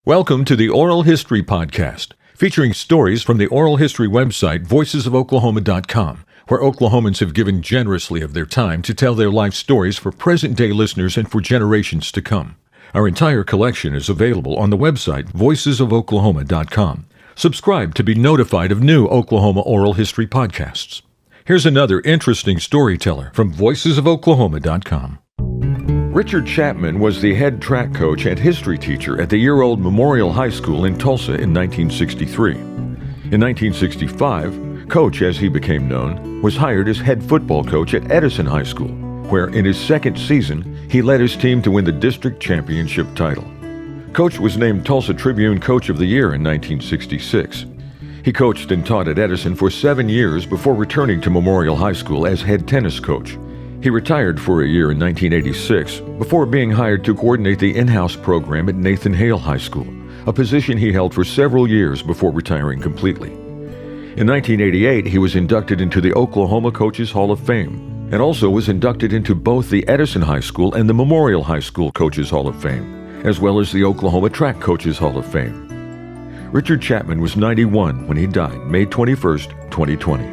Welcome to the Oral History Podcast, featuring stories from the oral history website voicesofoklahoma.com, where Oklahomans have given generously of their time to tell their life stories for present-day listeners and for generations to come. Our entire collection is available on the website voicesofoklahoma.com. Subscribe to be notified of new Oklahoma oral history podcasts. Here's another interesting storyteller from voicesofoklahoma.com. Richard Chapman was the head track coach and history teacher at the year-old Memorial High School in Tulsa in 1963. In 1965, Coach, as he became known, was hired as head football coach at Edison High School, where in his second season, he led his team to win the district championship title. Coach was named Tulsa Tribune Coach of the Year in 1966. He coached and taught at Edison for 7 years before returning to Memorial High School as head tennis coach. He retired for a year in 1986 before being hired to coordinate the in-house program at Nathan Hale High School, a position he held for several years before retiring completely. In 1988, he was inducted into the Oklahoma Coaches Hall of Fame and also was inducted into both the Edison High School and the Memorial High School Coaches Hall of Fame, as well as the Oklahoma Track Coaches Hall of Fame. Richard Chapman was 91 when he died, May 21st, 2020.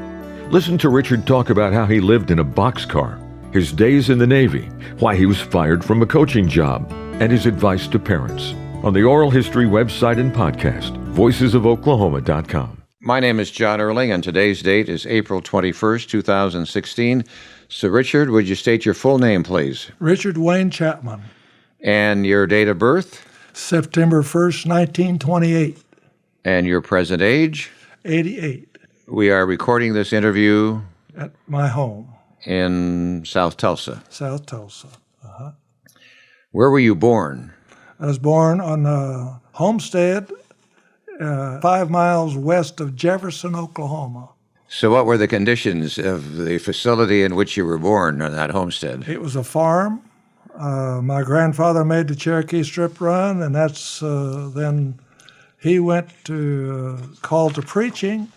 Listen to Richard talk about how he lived in a boxcar, his days in the Navy, why he was fired from a coaching job, and his advice to parents on the Oral History website and podcast, voicesofoklahoma.com. My name is John Erling, and today's date is April 21st, 2016. So, Richard, would you state your full name, please? Richard Wayne Chapman. And your date of birth? September 1st, 1928. And your present age? 88. We are recording this interview At my home. In South Tulsa. South Tulsa. Where were you born? I was born on a homestead 5 miles west of Jefferson, Oklahoma. So what were the conditions of the facility in which you were born on that homestead? It was a farm. My grandfather made the Cherokee Strip run, and that's then he went to call to preaching.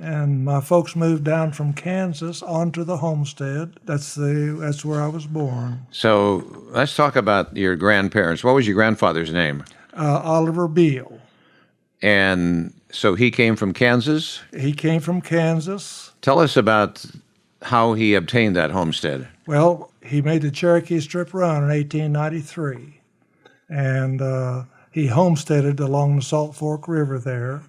And my folks moved down from Kansas onto the homestead. That's where I was born. So let's talk about your grandparents. What was your grandfather's name? Oliver Beale. And so he came from Kansas? He came from Kansas. Tell us about how he obtained that homestead. Well, he made the Cherokee Strip run in 1893. And he homesteaded along the Salt Fork River there.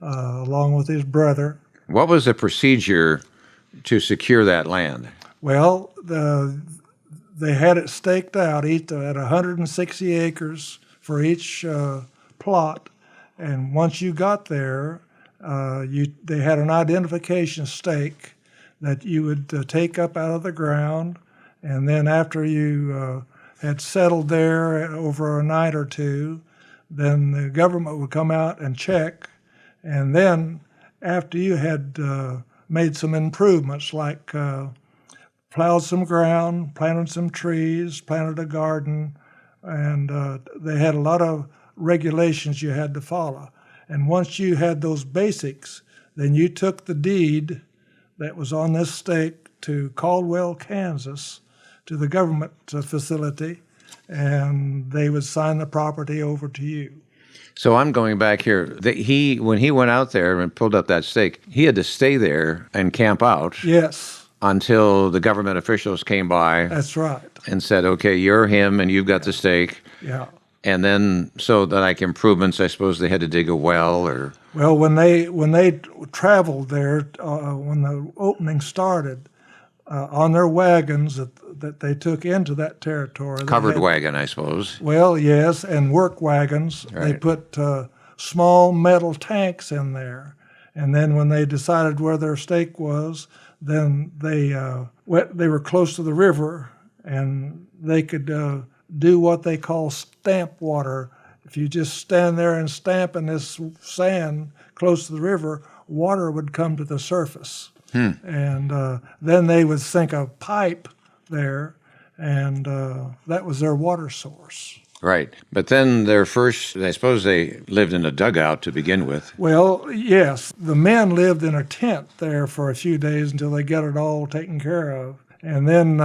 Along with his brother. What was the procedure to secure that land? Well, they had it staked out at 160 acres for each plot, and once you got there, they had an identification stake that you would take up out of the ground, and then after you had settled there over a night or two, then the government would come out and check. And then, after you had made some improvements, like plowed some ground, planted some trees, planted a garden, and they had a lot of regulations you had to follow. And once you had those basics, then you took the deed that was on this stake to Caldwell, Kansas, to the government facility, and they would sign the property over to you. So I'm going back here. When he went out there and pulled up that stake, he had to stay there and camp out. Yes. Until the government officials came by. That's right. And said, okay, you're him and you've got the stake. Yeah. And then, so that like improvements, I suppose they had to dig a well or... Well, when they traveled there, when the opening started, on their wagons that they took into that territory. Covered wagon, I suppose. Well, yes, and work wagons. Right. They put small metal tanks in there. And then when they decided where their stake was, then they were close to the river, and they could do what they call stamp water. If you just stand there and stamp in this sand close to the river, water would come to the surface. And then they would sink a pipe there, and that was their water source. Right. But then their first, I suppose they lived in a dugout to begin with. Well, yes. The men lived in a tent there for a few days until they got it all taken care of. And then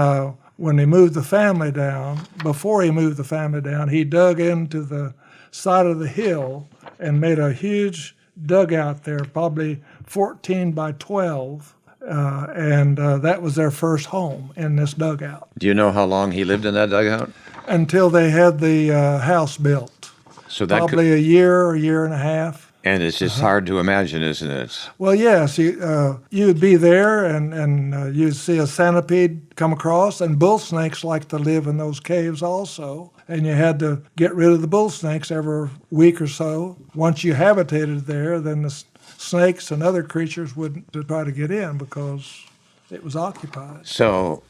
when he moved the family down, before he moved the family down, he dug into the side of the hill and made a huge dugout there, probably 14 by 12, and that was their first home in this dugout. Do you know how long he lived in that dugout? Until they had the house built. So that Probably a year and a half. and it's just hard to imagine, isn't it? Well, yes, you'd be there and you'd see a centipede come across, and bull snakes like to live in those caves also. And you had to get rid of the bull snakes every week or so. Once you habitated there, then the snakes and other creatures wouldn't try to get in because it was occupied. So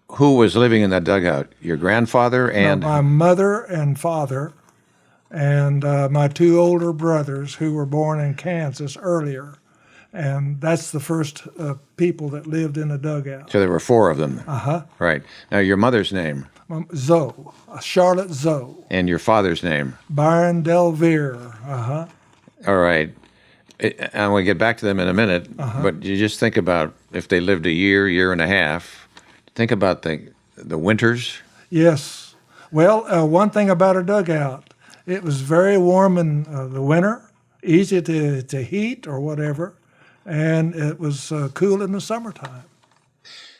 who was living in that dugout? Your grandfather and... My mother and father, and my two older brothers who were born in Kansas earlier. And that's the first people that lived in a dugout. So there were four of them. Uh-huh. Right. Now, your mother's name? Zoe, Charlotte Zoe. And your father's name? Byron Delvere. Uh-huh. All right. I'm going to get back to them in a minute, but you just think about if they lived a year and a half, think about the winters. Yes. Well, one thing about a dugout, it was very warm in the winter, easy to heat or whatever, and it was cool in the summertime.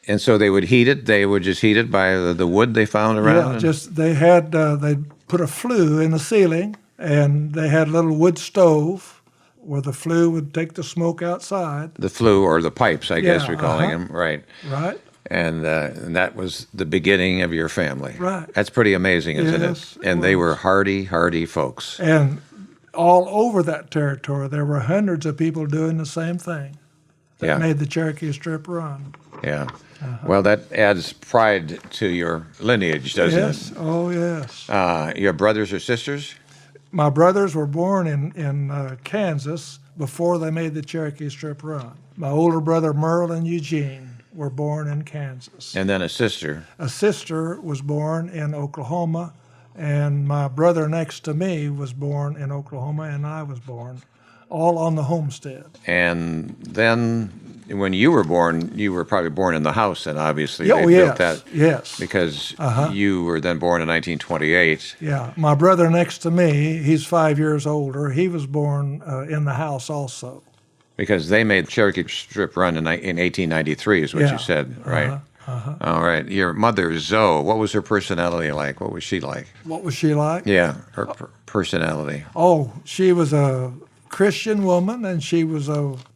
And so they would heat it. They would just heat it by the wood they found around? Yeah, just they had, they put a flue in the ceiling, and they had a little wood stove where the flue would take the smoke outside. The flue, or the pipes, I guess we're calling them, right. Right. And that was the beginning of your family. Right. That's pretty amazing, isn't Yes, it? And they were hardy folks. And all over that territory, there were hundreds of people doing the same thing that made the Cherokee Strip run. Yeah. Well, that adds pride to your lineage, doesn't it? Yes. Oh, yes. Your brothers or sisters? My brothers were born in Kansas before they made the Cherokee Strip run. My older brother, Merle and Eugene, were born in Kansas. And then a sister. A sister was born in Oklahoma, and my brother next to me was born in Oklahoma, and I was born, all on the homestead. And then when you were born, you were probably born in the house, and obviously Oh, they yes, built that. yes. Because you were then born in 1928. Yeah, my brother next to me, he's 5 years older. He was born in the house also. Because they made Cherokee Strip run in 1893, is what you said, right? All right. Your mother, Zoe, what was her personality like? What was she like? What was she like? Yeah, her personality. Oh, she was a Christian woman, and she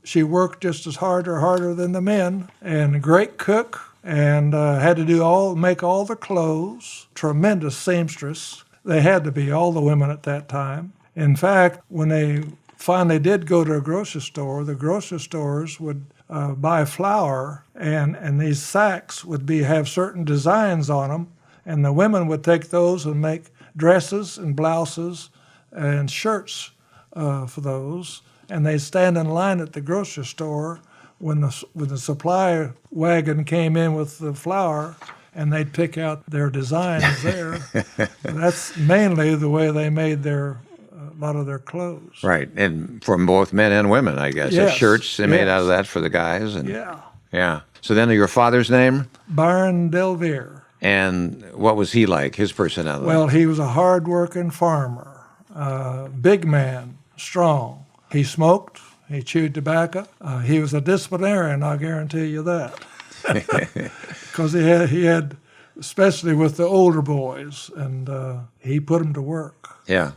she worked just as hard or harder than the men, and a great cook, and had to make all the clothes. Tremendous seamstress. They had to be, all the women at that time. In fact, when they finally did go to a grocery store, the grocery stores would buy flour, and these sacks would have certain designs on them, and the women would take those and make dresses and blouses and shirts for those, and they'd stand in line at the grocery store when the supply wagon came in with the flour, and they'd pick out their designs there. That's mainly the way they made a lot of their clothes. Right, and from both men and women, I guess. Yes. The shirts they made out of that for the guys. And Yeah. So then your father's name? Byron Delvere. And what was he like, his personality? Well, he was a hard-working farmer, big man, strong. He smoked, he chewed tobacco. He was a disciplinarian, I guarantee you that. Because he had, especially with the older boys, and he put them to work. Yeah.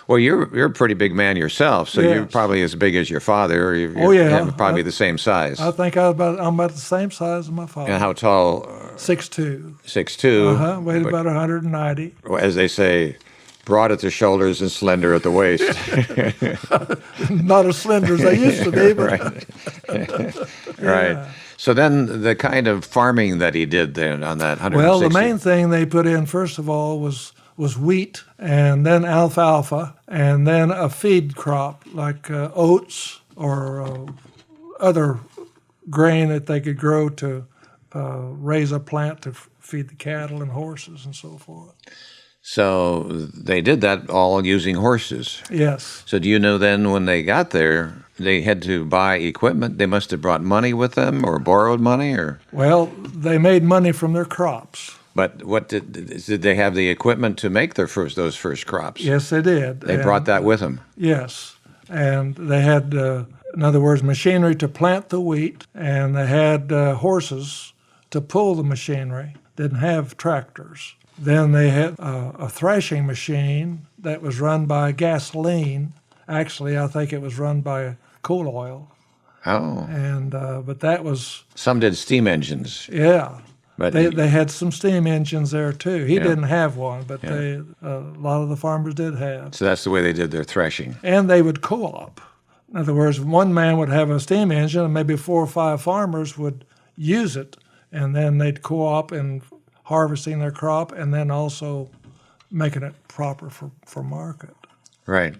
Well, you're a pretty big man yourself, so you're probably as big as your father. You're probably the same size. I think I'm about the same size as my father. And how tall? 6'2". 6'2". Weighed about 190. As they say, broad at the shoulders and slender at the waist. Not as slender as they used to be, but Right. So then the kind of farming that he did then on that 160. Well, the main thing they put in, first of all, was wheat, and then alfalfa, and then a feed crop like oats or other grain that they could grow to raise a plant to feed the cattle and horses and so forth. So they did that all using horses. Yes. So do you know then when they got there, they had to buy equipment? They must have brought money with them or borrowed money? Or Well, they made money from their crops. But what did they have the equipment to make those first crops? Yes, they did. They brought that with them. Yes, and they had, in other words, machinery to plant the wheat, and they had horses to pull the machinery. Didn't have tractors. Then they had a threshing machine that was run by gasoline. Actually, I think it was run by coal oil. Oh. And but that was, Some did steam engines. yeah. But They had some steam engines there too. He Yeah. didn't have one, but Yeah. a lot of the farmers did have. So that's the way they did their threshing. And they would co-op. In other words, one man would have a steam engine, and maybe 4 or 5 farmers would use it, and then they'd co-op in harvesting their crop, and then also making it proper for market. Right.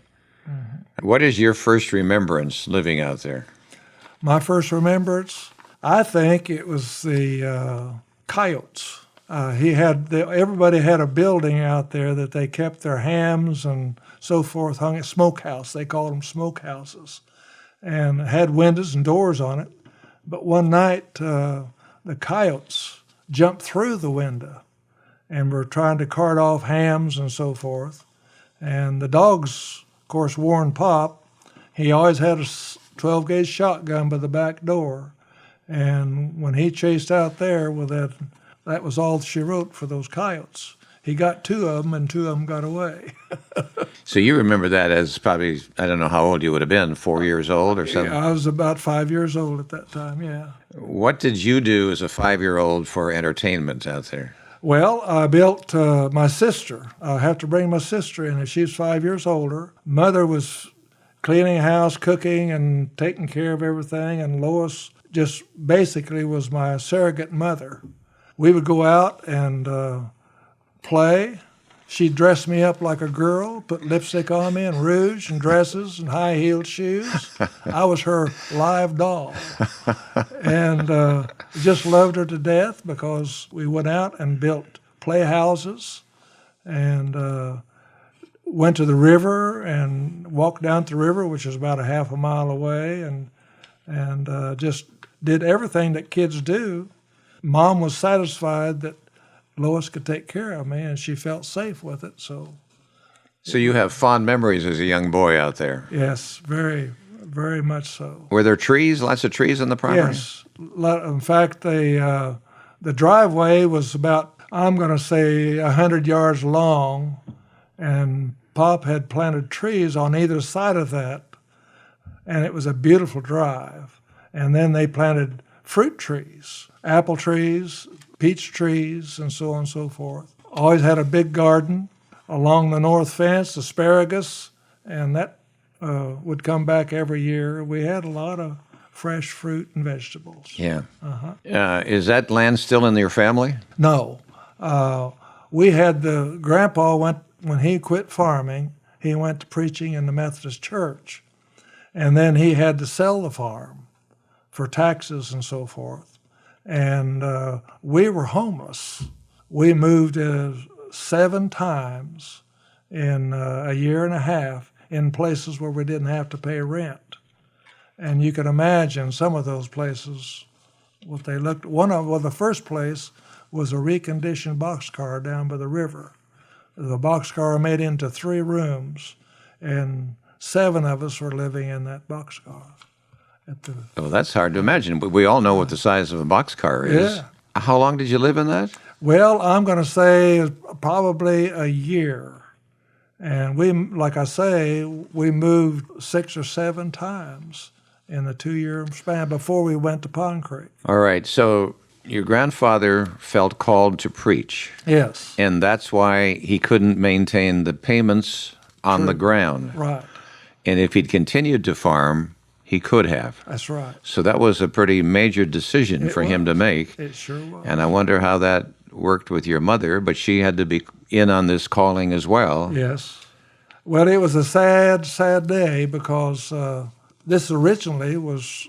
What is your first remembrance living out there? My first remembrance, I think it was the coyotes. Everybody had a building out there that they kept their hams and so forth, hung at smokehouse. They called them smokehouses, and it had windows and doors on it. But one night, the coyotes jumped through the window and were trying to cart off hams and so forth. And the dogs, of course, warned Pop. He always had a 12-gauge shotgun by the back door. And when he chased out there with that was all she wrote for those coyotes. He got 2 of them, and 2 of them got away. So you remember that as probably, I don't know how old you would have been, 4 years old or something? I was about 5 years old at that time, yeah. What did you do as a 5-year-old for entertainment out there? Well, I built my sister. I have to bring my sister in. She's 5 years older. Mother was cleaning house, cooking, and taking care of everything, and Lois just basically was my surrogate mother. We would go out and play. She'd dress me up like a girl, put lipstick on me and rouge and dresses and high-heeled shoes. I was her live doll. And just loved her to death because we went out and built playhouses and went to the river and walked down to the river, which is about a half a mile away, and just did everything that kids do. Mom was satisfied that Lois could take care of me, and she felt safe with it. So you have fond memories as a young boy out there. yes, very, very much so. Were there trees, lots of trees on the property? Yes. In fact, the driveway was about, I'm going to say, 100 yards long, and Pop had planted trees on either side of that, and it was a beautiful drive. And then they planted fruit trees, apple trees, peach trees, and so on and so forth. Always had a big garden along the north fence, asparagus, and that would come back every year. We had a lot of fresh fruit and vegetables. Yeah. Is that land still in your family? No. We had Grandpa when he quit farming, he went to preaching in the Methodist church. And then he had to sell the farm for taxes and so forth. And we were homeless. We moved 7 times in a year and a half in places where we didn't have to pay rent. And you can imagine some of those places, what they looked. The first place was a reconditioned boxcar down by the river. The boxcar made into 3 rooms, and 7 of us were living in that boxcar. Oh, that's hard to imagine. But we all know what the size of a boxcar is. Yeah. How long did you live in that? Well, I'm going to say probably a year. And we, like I say, we moved 6 or 7 times in the 2-year span before we went to Pond Creek. All right. So your grandfather felt called to preach. Yes. And that's why he couldn't maintain the payments on the ground. Right. And if he'd continued to farm, he could have. That's right. So that was a pretty major decision for him to make. It sure was. And I wonder how that worked with your mother, but she had to be in on this calling as well. Yes. Well, it was a sad, sad day because this originally was,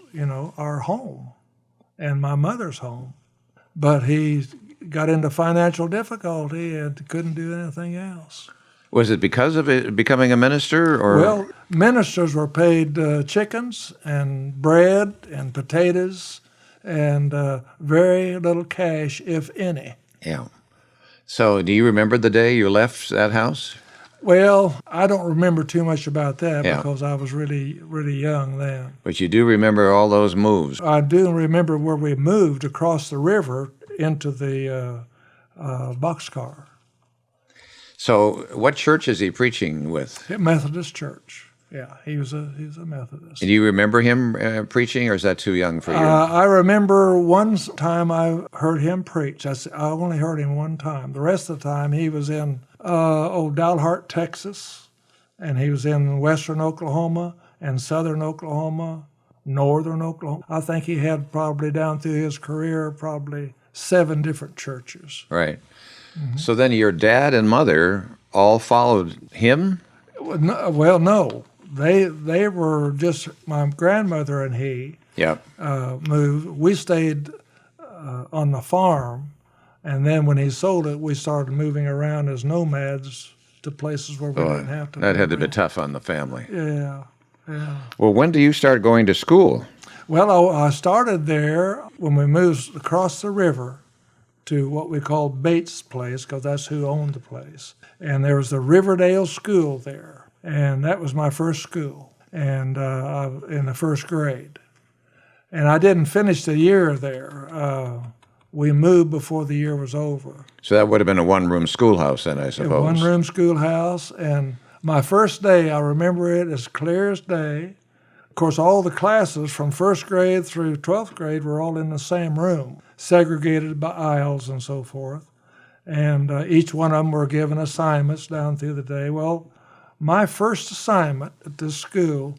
our home and my mother's home. But he got into financial difficulty and couldn't do anything else. Was it because of it becoming a minister, or? Well, ministers were paid chickens and bread and potatoes and very little cash, if any. Yeah. So do you remember the day you left that house? Well, I don't remember too much about that Yeah. because I was really, really young then. But you do remember all those moves. I do remember where we moved across the river into the boxcar, So what church is he preaching with? Methodist church. Yeah, he's a Methodist. Do you remember him preaching, or is that too young for you? I remember one time I heard him preach. I only heard him one time. The rest of the time he was in Dalhart, Texas, and he was in western Oklahoma and southern Oklahoma, northern Oklahoma. I think he had probably down through his career probably 7 different churches. Right. So then your dad and mother all followed him? Well, no. They were just my grandmother and he Yep. moved. We stayed on the farm, and then when he sold it, we started moving around as nomads to places where we didn't have to. That had to move be around. tough on the family. Yeah. Well, when do you start going to school? Well, I started there when we moved across the river to what we called Bates' place, because that's who owned the place. And there was the Riverdale School there, and that was my first school, and in the first grade. And I didn't finish the year there. We moved before the year was over. So that would have been a one-room schoolhouse then, I A suppose. one-room schoolhouse, and my first day, I remember it as clear as day. Of course, all the classes from first grade through 12th grade were all in the same room, segregated by aisles and so forth. And each one of them were given assignments down through the day. Well, my first assignment at this school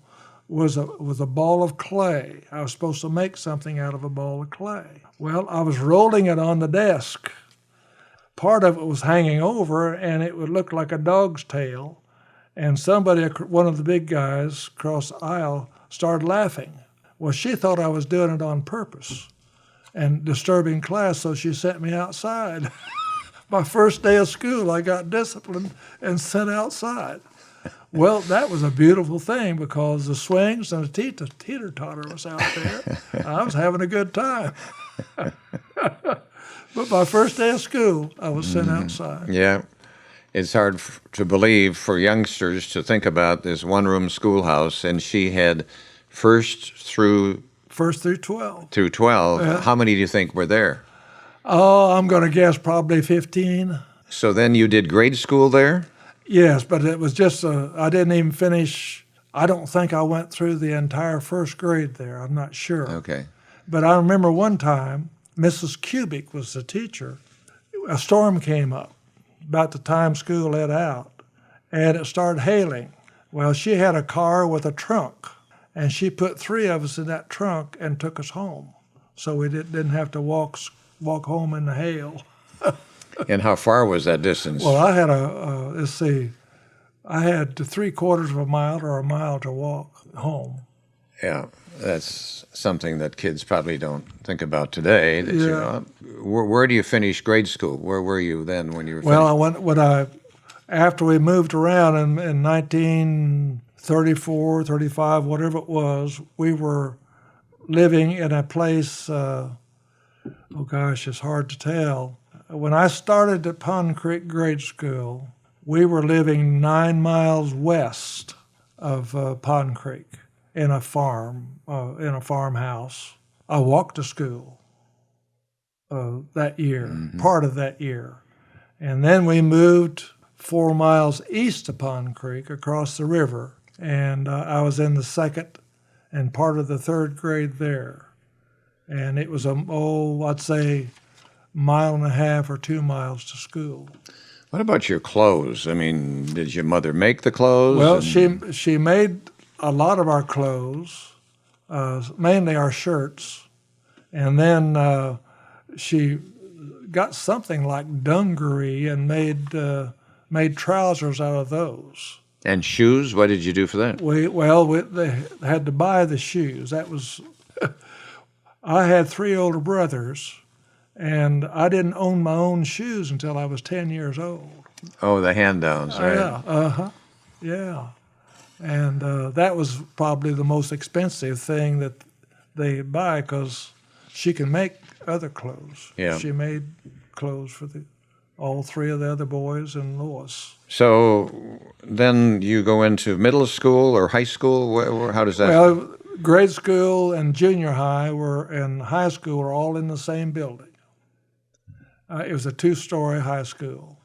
was a ball of clay. I was supposed to make something out of a ball of clay. Well, I was rolling it on the desk. Part of it was hanging over, and it would look like a dog's tail. And somebody, one of the big guys across the aisle, started laughing. Well, she thought I was doing it on purpose and disturbing class, so she sent me outside. My first day of school, I got disciplined and sent outside. Well, that was a beautiful thing because the swings and the teeter-totter was out there. I was having a good time. But my first day of school, I was sent outside. Yeah. It's hard to believe for youngsters to think about this one-room schoolhouse, and she had first through 12. through 12. How many do you think were there? Oh, I'm going to guess probably 15. So then you did grade school there? Yes, but it was just, I didn't even finish, I don't think I went through the entire first grade there. I'm not sure. Okay. But I remember one time, Mrs. Cubic was the teacher. A storm came up about the time school let out, and it started hailing. Well, she had a car with a trunk, and she put 3 of us in that trunk and took us home. So we didn't have to walk home in the hail. And how far was that distance? Well, I had I had 3/4 of a mile or a mile to walk home. Yeah, that's something that kids probably don't think about today. That where do you finish grade school? Where were you then when you were Well, after we moved around in 1934, 35, whatever it was, we were living in a place, it's hard to tell. When I started at Pond Creek Grade School, we were living 9 miles west of Pond Creek in a farmhouse. I walked to school that year, part of that year. And then we moved 4 miles east of Pond Creek across the river, and I was in the 2nd and part of the 3rd grade there. And it was I'd say 1.5 or 2 miles to school. What about your clothes? I mean, did your mother make the clothes? Well, she made a lot of our clothes, mainly our shirts, and then she got something like dungaree and made trousers out of those. And shoes? What did you do for that? They had to buy the shoes. That was. I had 3 older brothers, and I didn't own my own shoes until I was 10 years old. Oh, the hand-downs, right? Yeah. And that was probably the most expensive thing that they buy because she can make other clothes. Yeah. She made clothes all three of the other boys in Lewis. So then you go into middle school or high school? How does that? Well, grade school and junior high and high school were all in the same building. It was a 2-story high school.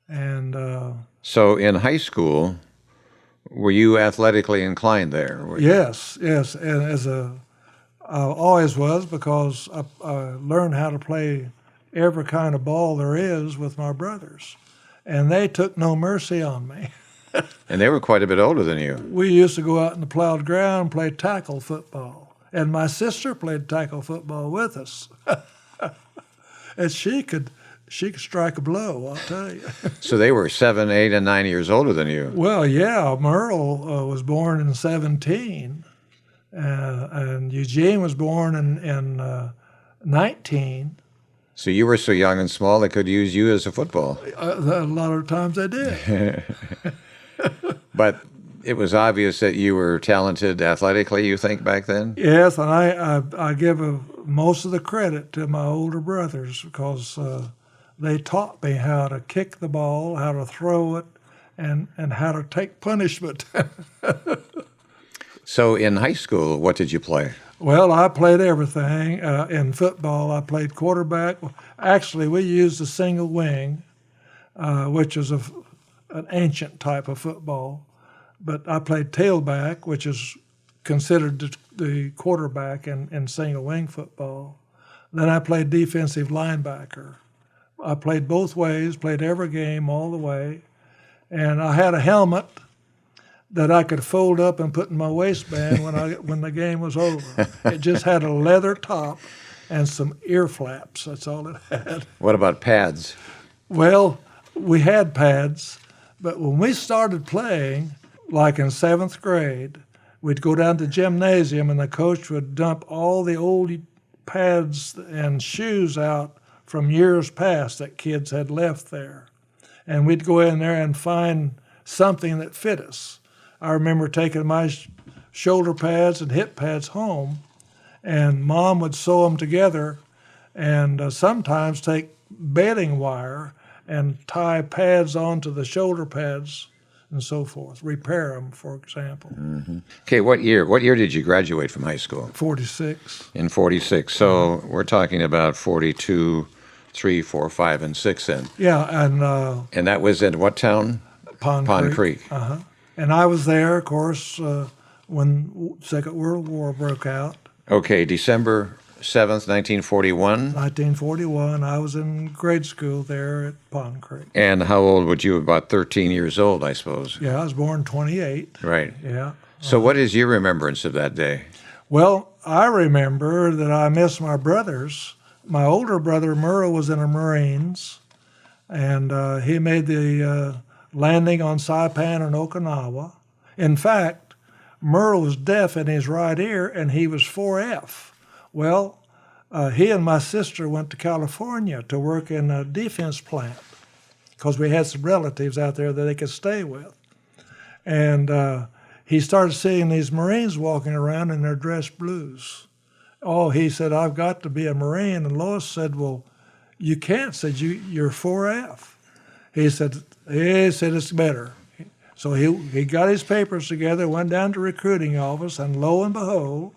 And so in high school, were you athletically inclined there? yes. And I always was, because I learned how to play every kind of ball there is with my brothers. And they took no mercy on me. And they were quite a bit older than you. We used to go out in the plowed ground and play tackle football. And my sister played tackle football with us. And she could strike a blow, I'll tell you. So they were 7, 8, and 9 years older than you. Well, yeah, Merle was born in 17, and Eugene was born in 19. So you were so young and small they could use you as a football. A lot of times they did. But it was obvious that you were talented athletically, you think, back then? Yes, and I give most of the credit to my older brothers, because they taught me how to kick the ball, how to throw it, and how to take punishment. So in high school, what did you play? Well, I played everything. In football, I played quarterback. Actually, we used a single wing, which is an ancient type of football. But I played tailback, which is considered the quarterback in single wing football. Then I played defensive linebacker. I played both ways, played every game all the way. And I had a helmet that I could fold up and put in my waistband when the game was over. It just had a leather top and some ear flaps. That's all it had. What about pads? Well, we had pads, but when we started playing, like in 7th grade, we'd go down to the gymnasium and the coach would dump all the old pads and shoes out from years past that kids had left there. And we'd go in there and find something that fit us. I remember taking my shoulder pads and hip pads home, and Mom would sew them together, and sometimes take bedding wire and tie pads onto the shoulder pads and so forth, repair them, for example. Mm-hmm. Okay, what year did you graduate from high school? 46. In 46. So we're talking about 42, 3, 4, 5, and 6 then. Yeah, And that was in what town? Pond Creek. Uh-huh. And I was there, of course, when Second World War broke out. Okay, December 7th, 1941. 1941, I was in grade school there at Pond Creek. And how old would you? About 13 years old, I suppose. Yeah, I was born 28. Right. Yeah. So what is your remembrance of that day? Well, I remember that I missed my brothers. My older brother, Merle, was in the Marines, and he made the landing on Saipan and Okinawa. In fact, Merle was deaf in his right ear, and he was 4F. Well, he and my sister went to California to work in a defense plant because we had some relatives out there that they could stay with. And he started seeing these Marines walking around in their dress blues. Oh, he said, I've got to be a Marine. And Lois said, well, you can't. Said, you're 4F. He said, it's better. So he got his papers together, went down to recruiting office, and lo and behold,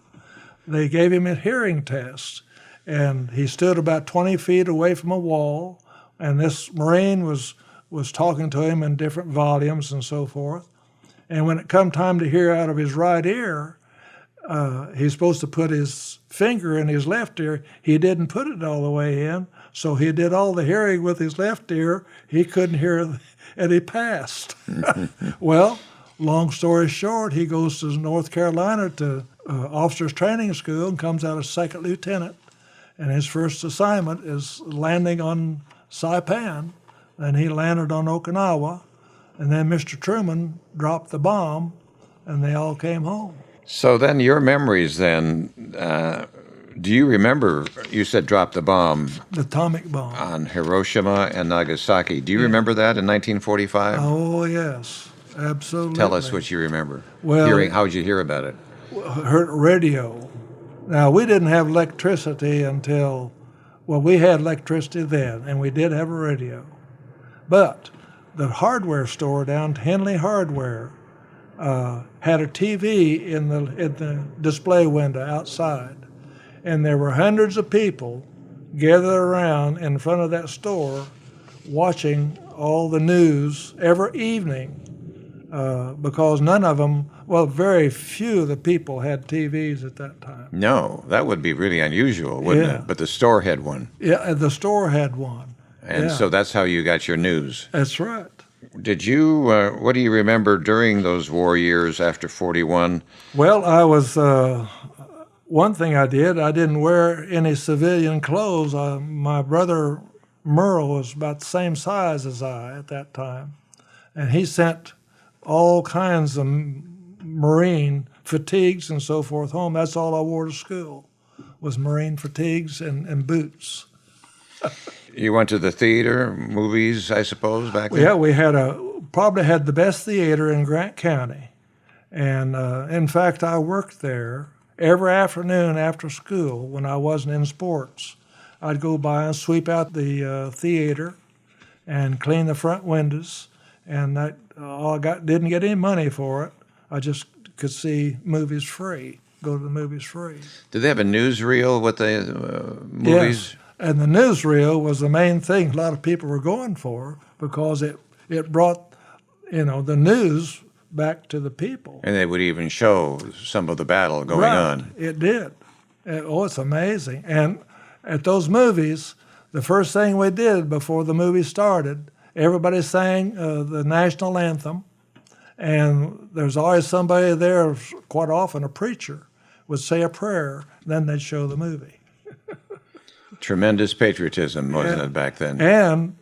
they gave him a hearing test. And he stood about 20 feet away from a wall, and this Marine was talking to him in different volumes and so forth. And when it come time to hear out of his right ear, he's supposed to put his finger in his left ear. He didn't put it all the way in, so he did all the hearing with his left ear. He couldn't hear, and he passed. Well, long story short, he goes to North Carolina to officers training school and comes out as second lieutenant. And his first assignment is landing on Saipan. Then he landed on Okinawa. And then Mr. Truman dropped the bomb, and they all came home. So then your memories then, do you remember, you said drop the bomb. The atomic bomb. On Hiroshima and Nagasaki. Do you remember that in 1945? Oh, yes, absolutely. Tell us what you remember. Well, how'd you hear about it? Heard radio. Now, we didn't have electricity until Well, we had electricity then, and we did have a radio. But the hardware store down Henley Hardware had a TV in the display window outside. And there were hundreds of people gathered around in front of that store watching all the news every evening because none of them, well, very few of the people had TVs at that time. No, that would be really unusual, wouldn't Yeah. it? But the store had one. Yeah, the store had one. And Yeah. so that's how you got your news. That's right. Did you, what do you remember during those war years after 41? Well, I was, one thing I didn't wear any civilian clothes. My brother Merle was about the same size as I at that time, and he sent all kinds of Marine fatigues and so forth home. That's all I wore to school, was Marine fatigues and boots. You went to the theater, movies, I suppose, back then? Yeah, we probably had the best theater in Grant County. And in fact, I worked there every afternoon after school when I wasn't in sports. I'd go by and sweep out the theater and clean the front windows. And didn't get any money for it. I just could see movies free, go to the movies free. Did they have a newsreel with the movies? Yes. And the newsreel was the main thing a lot of people were going for because it brought, the news back to the people. And they would even show some of the battle going Right. on. It did. It's amazing. And at those movies, the first thing we did before the movie started, everybody sang the national anthem, and there's always somebody there, quite often a preacher, would say a prayer, then they'd show the movie. Tremendous patriotism, wasn't it, back then? And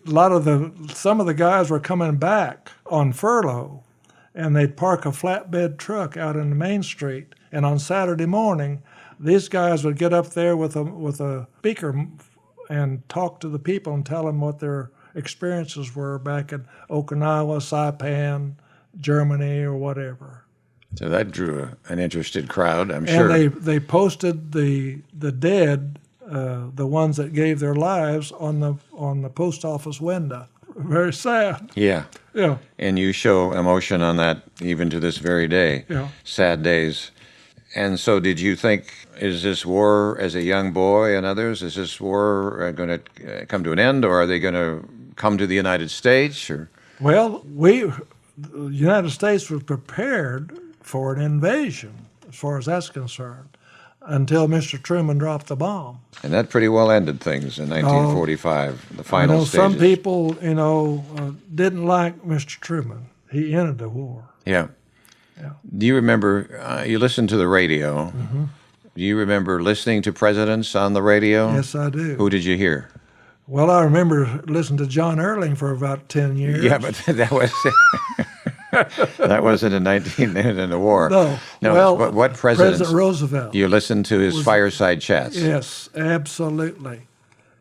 some of the guys were coming back on furlough, and they'd park a flatbed truck out in the main street. And on Saturday morning, these guys would get up there with a speaker and talk to the people and tell them what their experiences were back in Okinawa, Saipan, Germany, or whatever. So that drew an interested crowd, I'm sure. And they posted the dead, the ones that gave their lives, on the post office window. Very sad. Yeah. Yeah. And you show emotion on that even to this very day. Yeah. Sad days. And so did you think, is this war, as a young boy and others, is this war going to come to an end, or are they going to come to the United States? Or? Well, the United States was prepared for an invasion, as far as that's concerned, until Mr. Truman dropped the bomb. And that pretty well ended things in 1945, the final stages. Some people, didn't like Mr. Truman. He ended the war. Yeah. Yeah. Do you remember, you listened to the radio. Mm-hmm. Do you remember listening to presidents on the radio? Yes, I do. Who did you hear? Well, I remember listening to John Erling for about 10 years. Yeah, but that was that wasn't in the war. No. Well, what presidents? President Roosevelt. You listened to his fireside chats. Yes, absolutely.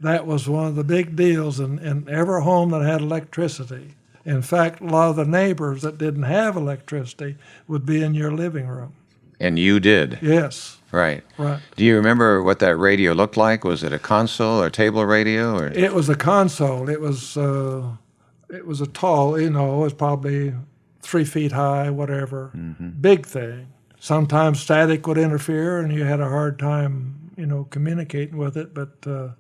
That was one of the big deals in every home that had electricity. In fact, a lot of the neighbors that didn't have electricity would be in your living room. And you did? Yes. Right. Right. Do you remember what that radio looked like? Was it a console or table radio? Or? It was a console. It was a tall, it was probably 3 feet high, whatever, big thing. Sometimes static would interfere, and you had a hard time, communicating with it. But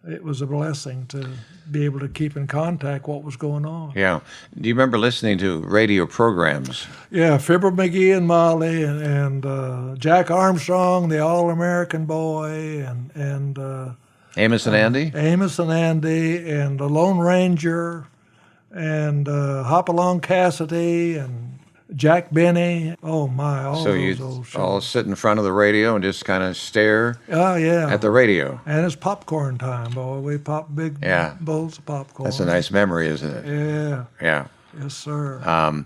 it was a blessing to be able to keep in contact what was going on. Yeah. Do you remember listening to radio programs? Yeah, Fibber McGee and Molly and Jack Armstrong, the All-American Boy, and Amos and Andy? Amos and Andy, and the Lone Ranger, and Hopalong Cassidy, and Jack Benny. Oh my! All So those you old shows. all sit in front of the radio and just kind of stare Oh yeah. at the radio. And it's popcorn time, boy. We pop big Yeah. bowls of popcorn. That's a nice memory, isn't it? Yeah. Yeah. Yes, sir.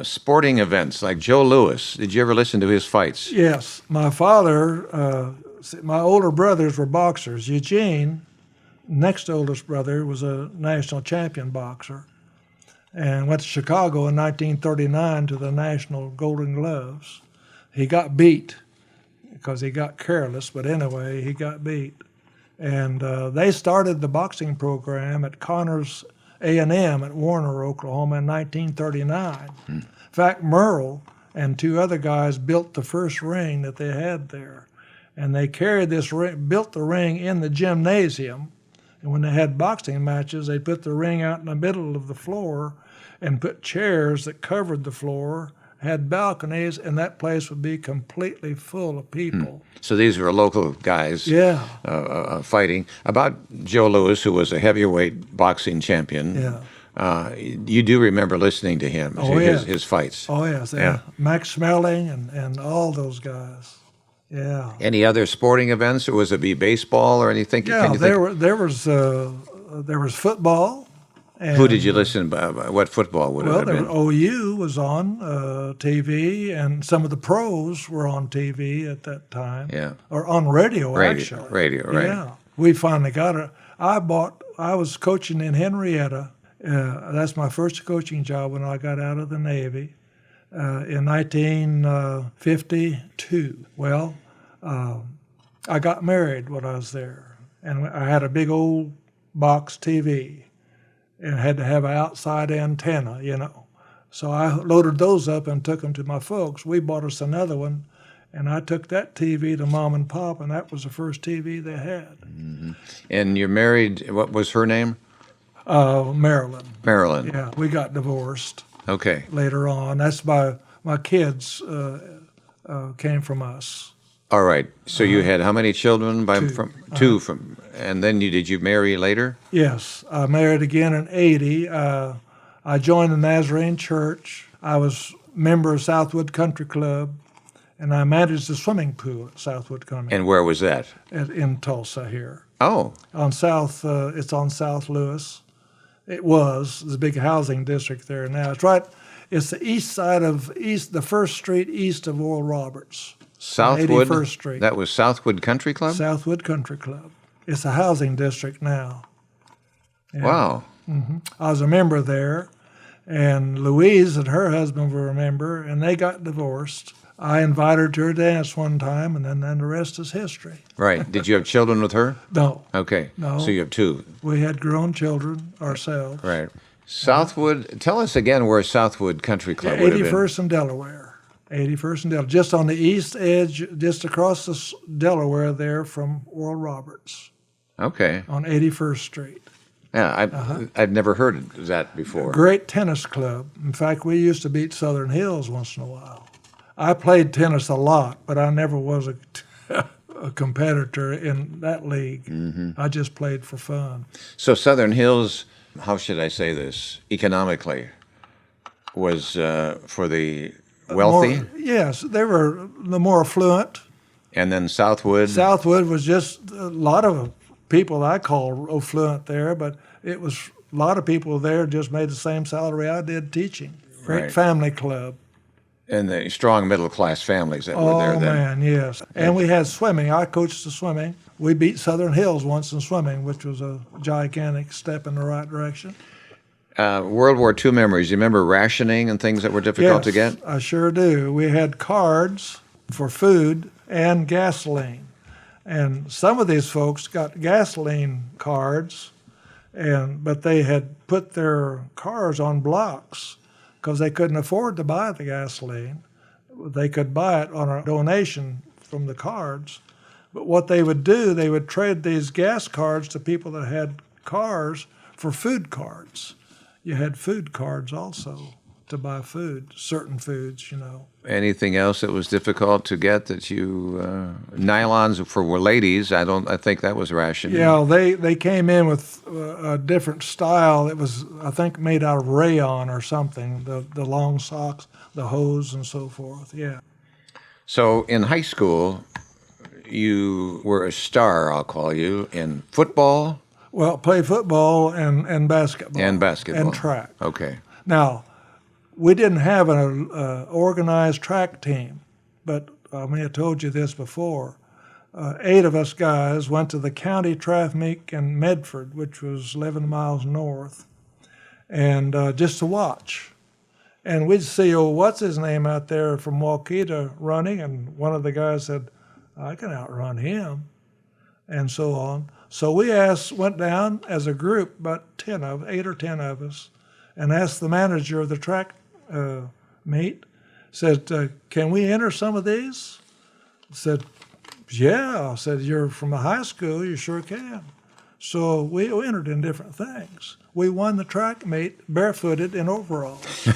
Sporting events like Joe Louis. Did you ever listen to his fights? Yes, my father. My older brothers were boxers. Eugene, next oldest brother, was a national champion boxer, and went to Chicago in 1939 to the National Golden Gloves. He got beat because he got careless, but anyway, he got beat. And they started the boxing program at Connors A&M at Warner, Oklahoma in 1939. In fact, Merle and two other guys built the first ring that they had there. And they carried this ring, built the ring in the gymnasium. And when they had boxing matches, they put the ring out in the middle of the floor and put chairs that covered the floor, had balconies, and that place would be completely full of people. So these were local guys Yeah. fighting. About Joe Louis, who was a heavyweight boxing champion. Yeah. You do remember listening to him, Oh, his fights. Oh, yes. Yeah. Max Schmeling and all those guys. Yeah. Any other sporting events, or was it be baseball or anything? Yeah, there was football. And, Who did you listen to? What football would it well, have been? OU was on TV, and some of the pros were on TV at that time. Yeah. Or on radio, actually. Radio, right. Yeah. We finally got it. I was coaching in Henrietta. That's my first coaching job when I got out of the Navy in 1952. Well, I got married when I was there, and I had a big old box TV. And had to have an outside antenna, So I loaded those up and took them to my folks. We bought us another one, and I took that TV to Mom and Pop, and that was the first TV they had. Mm-hmm. And you're married, what was her name? Marilyn. Marilyn. Yeah, we got divorced Okay. later on. That's my kids came from us. All right. So you had how many children? Two. And then did you marry later? Yes, I married again in 80. I joined the Nazarene Church. I was a member of Southwood Country Club, and I managed the swimming pool at Southwood Country And where was that? in Tulsa here. Oh, It's on South Lewis. It was. There's a big housing district there now. It's the east side of the first street east of Oral Roberts. Southwood. 81st Street. That was Southwood Country Club? Southwood Country Club. It's a housing district now. Yeah. Wow. I was a member there, and Louise and her husband were a member, and they got divorced. I invited her to her dance one time, and then the rest is history. Right. Did you have children with her? No, Okay. No. So you have two. we had grown children ourselves. Right. Southwood, tell us again where Southwood Country Club would have been. 81st and Delaware. 81st and Delaware, just on the east edge, just across the Delaware there from Oral Roberts Okay. on 81st Street. Yeah, I've never heard of that before. Great tennis club. In fact, we used to beat Southern Hills once in a while. I played tennis a lot, but I never was a competitor in that league. I just played for fun. So Southern Hills, how should I say this, economically, was for the wealthy? Yes, they were the more affluent. And then Southwood? Southwood was just a lot of people I call affluent there, but it was a lot of people there just made the same salary I did teaching. Great Right. family club. And the strong middle-class families that were Oh, there then. man, yes. And we had swimming. I coached the swimming. We beat Southern Hills once in swimming, which was a gigantic step in the right direction. World War II memories. You remember rationing and things that were difficult to Yes, get? I sure do. We had cards for food and gasoline. And some of these folks got gasoline cards, but they had put their cars on blocks because they couldn't afford to buy the gasoline. They could buy it on a donation from the cards. But what they would do, they would trade these gas cards to people that had cars for food cards. You had food cards also to buy food, certain foods, Anything else that was difficult to get that you nylons for ladies? I think that was rationing. Yeah, they came in with a different style. It was, I think, made out of rayon or something. The long socks, the hose, and so forth. Yeah. So in high school, you were a star, I'll call you, in football Well, play football and basketball. and basketball. And track. Okay. Now, we didn't have an organized track team, but I may have told you this before. 8 of us guys went to the county track meet in Medford, which was 11 miles north, and just to watch. And we'd see, what's his name out there from Waukeeta running, and one of the guys said, I can outrun him. and so on. So we went down as a group, about 8 or 10 of us, and asked the manager of the track meet, said, can we enter some of these? Said, yeah. I said, you're from a high school, you sure can. So we entered in different things. We won the track meet barefooted in overalls.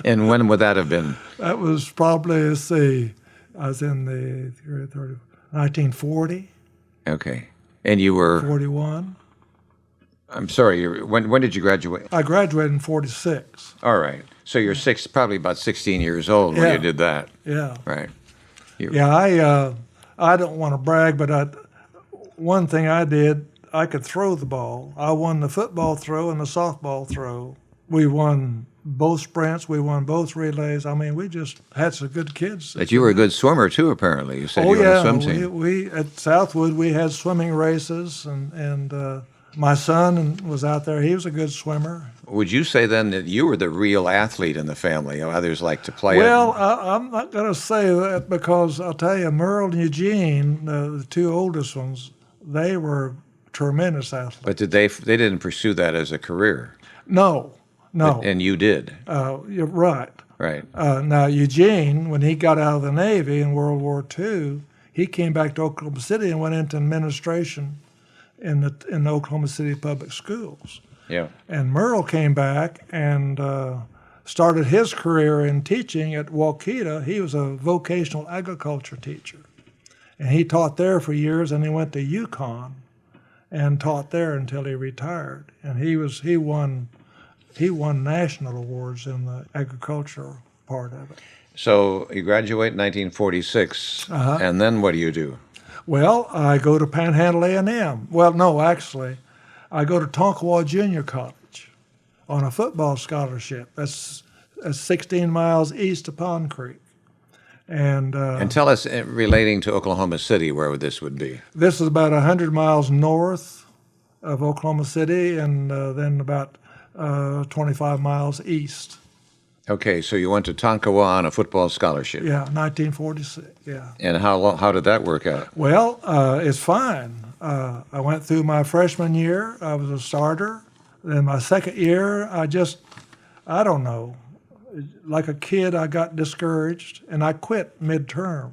And when would that have been? That was probably, let's see, I was in the 1940. Okay. And you were? 41. I'm sorry, when did you graduate? I graduated in 46. All right. So you're probably about 16 years old when you did that. Yeah. Right. Yeah, I don't want to brag, but one thing I did, I could throw the ball. I won the football throw and the softball throw. We won both sprints. We won both relays. I mean, we just had some good kids. But you were a good swimmer, too, apparently. You said you were on the swim team. We at Southwood, we had swimming races, and my son was out there. He was a good swimmer. Would you say then that you were the real athlete in the family? Others like to play Well, I'm not going to say that, because I'll tell you, Merle and Eugene, the two oldest ones, they were tremendous athletes. But they didn't pursue that as a career? No. And you did? You're right. Right. Now, Eugene, when he got out of the Navy in World War II, he came back to Oklahoma City and went into administration in the Oklahoma City public schools. Yeah. And Merle came back and started his career in teaching at Waukeeta. He was a vocational agriculture teacher. And he taught there for years, and he went to Yukon and taught there until he retired. And he won national awards in the agricultural part of it. So you graduate in 1946, and then what do you do? Well, I go to Panhandle A&M. Well, no, actually, I go to Tonkawa Junior College on a football scholarship. That's 16 miles east of Pond Creek. And tell us, relating to Oklahoma City, where this would be. This is about 100 miles north of Oklahoma City, and then about 25 miles east. Okay, so you went to Tonkawa on a football scholarship. Yeah, 1946, yeah. And how did that work out? Well, it's fine. I went through my freshman year. I was a starter. Then my second year, I don't know. Like a kid, I got discouraged, and I quit midterm.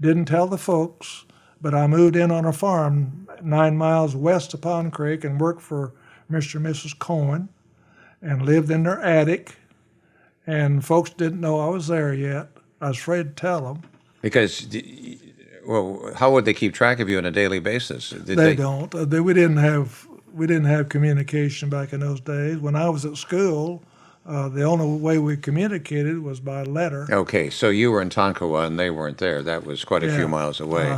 Didn't tell the folks, but I moved in on a farm 9 miles west of Pond Creek and worked for Mr. and Mrs. Cohen and lived in their attic. And folks didn't know I was there yet. I was afraid to tell them. Because, how would they keep track of you on a daily basis? They don't. We didn't have communication back in those days. When I was at school, the only way we communicated was by letter. Okay, so you were in Tonkawa and they weren't there. That was quite a few miles away.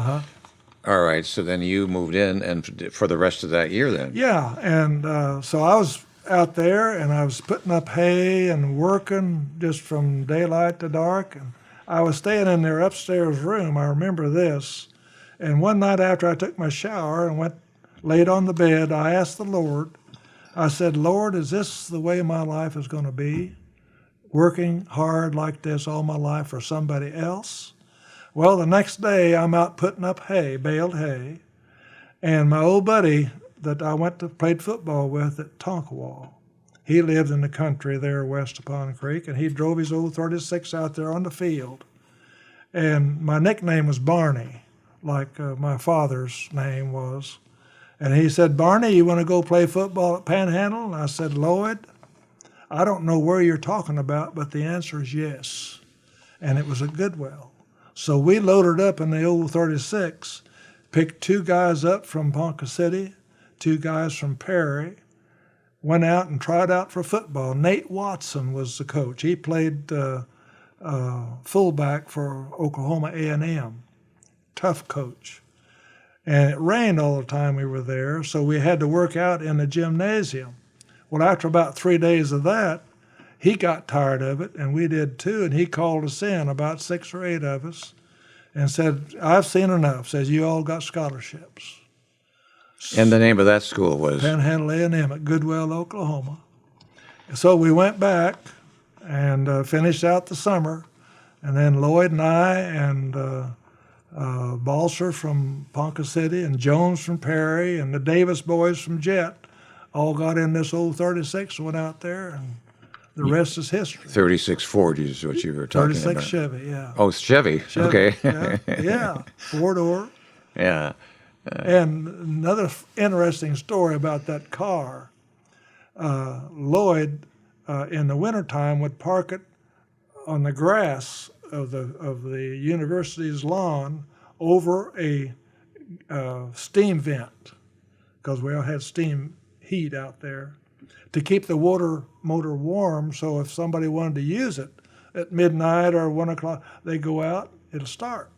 All right, so then you moved in, and for the rest of that year then? Yeah, and so I was out there, and I was putting up hay and working just from daylight to dark, and I was staying in their upstairs room. I remember this. And one night after I took my shower and laid on the bed, I asked the Lord, I said, Lord, is this the way my life is going to be? Working hard like this all my life for somebody else? Well, the next day I'm out putting up hay, baled hay, and my old buddy that I played football with at Tonkawa, he lived in the country there west of Pond Creek, and he drove his old 36 out there on the field. And my nickname was Barney, like my father's name was. And he said, Barney, you want to go play football at Panhandle? And I said, Lloyd, I don't know where you're talking about, but the answer is yes. And it was at Goodwill. So we loaded up in the old 36, picked 2 guys up from Ponca City, 2 guys from Perry, went out and tried out for football. Nate Watson was the coach. He played fullback for Oklahoma A&M. Tough coach. And it rained all the time we were there, so we had to work out in the gymnasium. Well, after about 3 days of that, he got tired of it, and we did too, and he called us in, about 6 or 8 of us, and said, I've seen enough. Says, you all got scholarships. And the name of that school was? Panhandle A&M at Goodwill, Oklahoma. So we went back and finished out the summer, and then Lloyd and I and Balser from Ponca City and Jones from Perry and the Davis boys from Jet all got in this old 36 and went out there, and the rest is history. 36 Ford is what you were talking 36 about. Chevy, yeah. Oh, Chevy. Chevy, Okay. yeah, four-door. Yeah. And another interesting story about that car, Lloyd, in the wintertime, would park it on the grass of the university's lawn over a steam vent, because we all had steam heat out there, to keep the water motor warm, so if somebody wanted to use it at midnight or 1 o'clock, they go out, it'll start.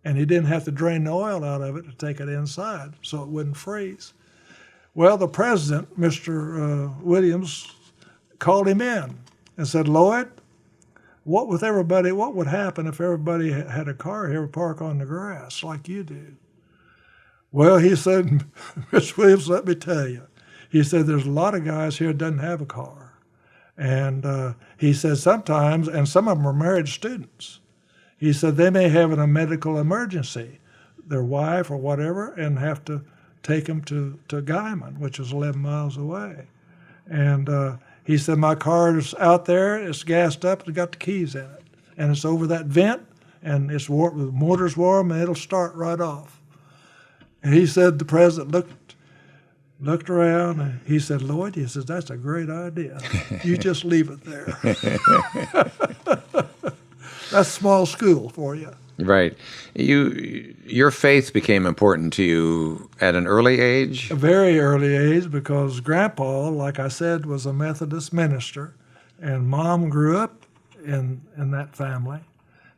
And he didn't have to drain the oil out of it to take it inside so it wouldn't freeze. Well, the president, Mr. Williams, called him in and said, Lloyd, what would happen if everybody had a car here park on the grass like you do? Well, he said, Mr. Williams, let me tell you. He said, there's a lot of guys here that doesn't have a car. And he said sometimes, and some of them are married students, he said they may have a medical emergency, their wife or whatever, and have to take them to Guyman, which is 11 miles away. And he said, my car is out there, it's gassed up, it's got the keys in it. And it's over that vent, and it's warm, the motor's warm, and it'll start right off. And he said, the president looked around, and he said, Lloyd, he says, that's a great idea. You just leave it there. That's small school for you. Right. Your faith became important to you at an early age? A very early age, because Grandpa, like I said, was a Methodist minister, and Mom grew up in that family.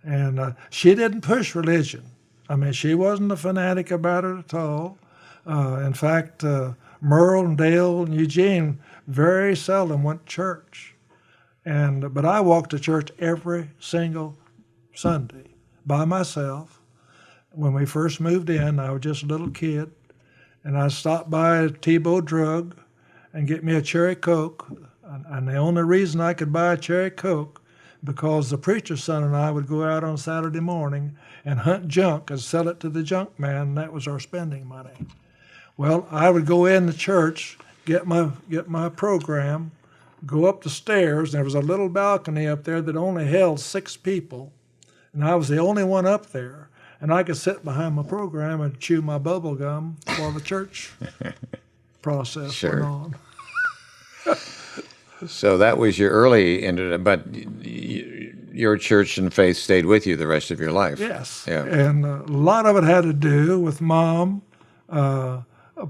And she didn't push religion. I mean, she wasn't a fanatic about it at all. In fact, Merle and Dale and Eugene very seldom went to church. But I walked to church every single Sunday by myself. When we first moved in, I was just a little kid, and I stopped by Tebow Drug and get me a cherry Coke. And the only reason I could buy a cherry Coke, because the preacher's son and I would go out on Saturday morning and hunt junk and sell it to the junk man, and that was our spending money. Well, I would go in the church, get my program, go up the stairs, and there was a little balcony up there that only held 6 people, and I was the only one up there, and I could sit behind my program and chew my bubble gum while the church process went on. So that was your early, but your church and faith stayed with you the rest of your life. Yes, Yeah. and a lot of it had to do with Mom.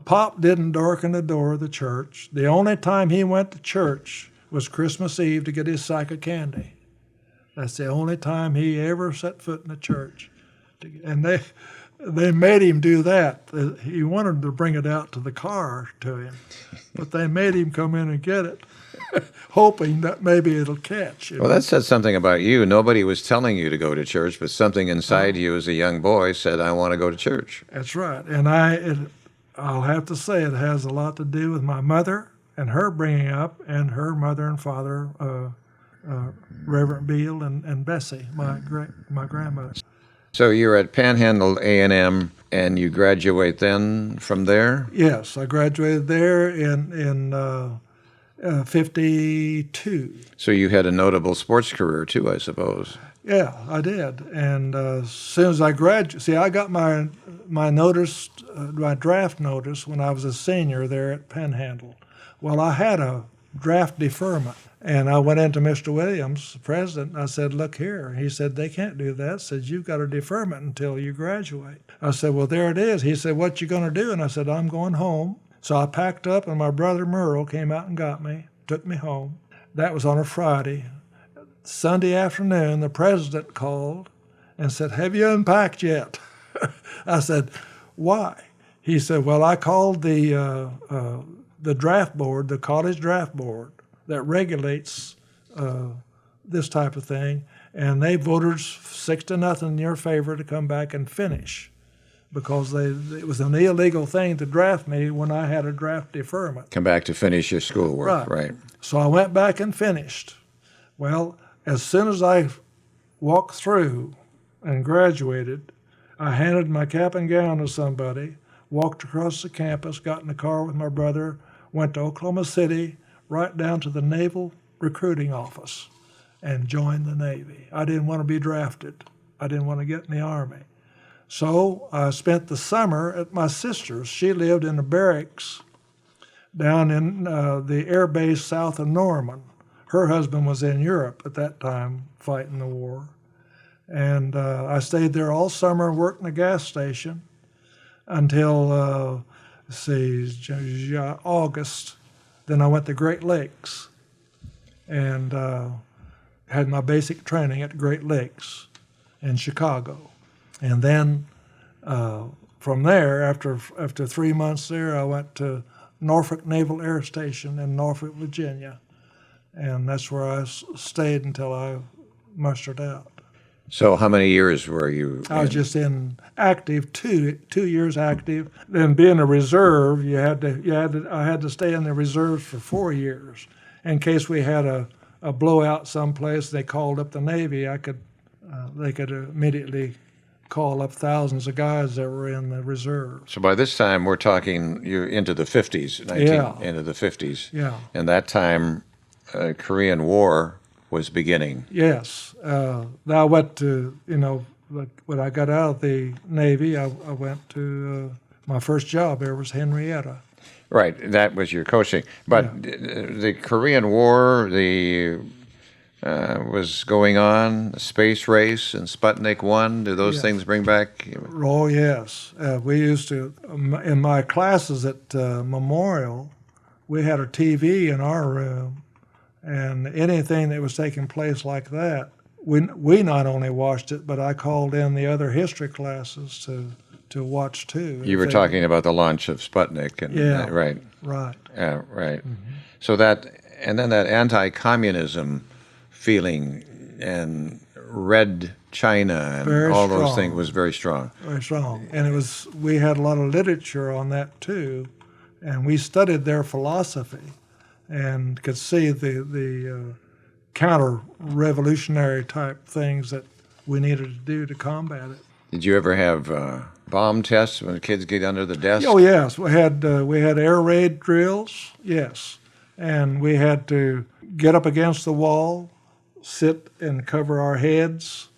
Pop didn't darken the door of the church. The only time he went to church was Christmas Eve to get his sack of candy. That's the only time he ever set foot in the church. And they made him do that. He wanted to bring it out to the car to him, but they made him come in and get it, hoping that maybe it'll catch. Well, that said something about you. Nobody was telling you to go to church, but something inside you as a young boy said, I want to go to church. That's right. And I'll have to say it has a lot to do with my mother and her bringing up, and her mother and father, Reverend Beale and Bessie, my grandmother. So you're at Panhandle A&M, and you graduate then from there? Yes, I graduated there in 52. So you had a notable sports career too, I suppose. Yeah, I did. And as soon as I graduated, I got my notice, my draft notice when I was a senior there at Panhandle. Well, I had a draft deferment, and I went into Mr. Williams, the president, and I said, look here. He said, they can't do that. I said, you've got a deferment until you graduate. I said, well, there it is. He said, what you going to do? And I said, I'm going home. So I packed up, and my brother Merle came out and got me, took me home. That was on a Friday. Sunday afternoon, the president called and said, have you unpacked yet? I said, why? He said, well, I called the draft board, the college draft board that regulates this type of thing, and they voted 6-0 in your favor to come back and finish, because it was an illegal thing to draft me when I had a draft deferment. Come back to finish your schoolwork, right? So I went back and finished. Well, as soon as I walked through and graduated, I handed my cap and gown to somebody, walked across the campus, got in the car with my brother, went to Oklahoma City, right down to the Naval Recruiting Office, and joined the Navy. I didn't want to be drafted. I didn't want to get in the Army. So I spent the summer at my sister's. She lived in the barracks down in the air base south of Norman. Her husband was in Europe at that time fighting the war. And I stayed there all summer, worked in a gas station until, August. Then I went to Great Lakes and had my basic training at Great Lakes in Chicago. And then from there, after 3 months there, I went to Norfolk Naval Air Station in Norfolk, Virginia. And that's where I stayed until I mustered out. So how many years were you I was just in active, 2 years active. Then being a reserve, I had to stay in the reserves for 4 years. In case we had a blowout someplace, they called up the Navy, they could immediately call up thousands of guys that were in the reserves. So by this time, we're talking you're into the 50s, into the 50s. Yeah. And that time, Korean War was beginning. Yes. I went to, when I got out of the Navy, I went to, my first job there was Henrietta. Right, that was your coaching. But the Korean War, was going on, the space race and Sputnik 1. Do those things bring back? Oh, yes. We used to, in my classes at Memorial, we had a TV in our room, and anything that was taking place like that, we not only watched it, but I called in the other history classes to watch too. You were talking about the launch of Sputnik. Right. Right. Yeah, right. Mm-hmm. So and then that anti-communism feeling and Red China and very all strong. Those things was very strong. Very strong. And we had a lot of literature on that too, and we studied their philosophy and could see the counter-revolutionary type things that we needed to do to combat it. Did you ever have bomb tests when the kids get under the desk? Oh yes, we had air raid drills. Yes, and we had to get up against the wall, sit and cover our heads.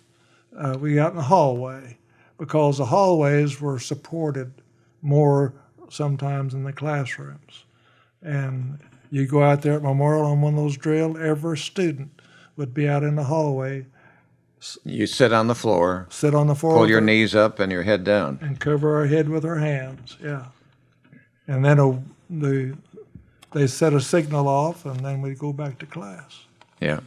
We got in the hallway because the hallways were supported more sometimes in the classrooms. And you go out there at Memorial on one of those drills, every student would be out in the hallway. You sit on the floor. Sit on the floor. Pull your knees up and your head down. And cover our head with our hands, yeah. And then they set a signal off, and then we'd go back to class. Yeah.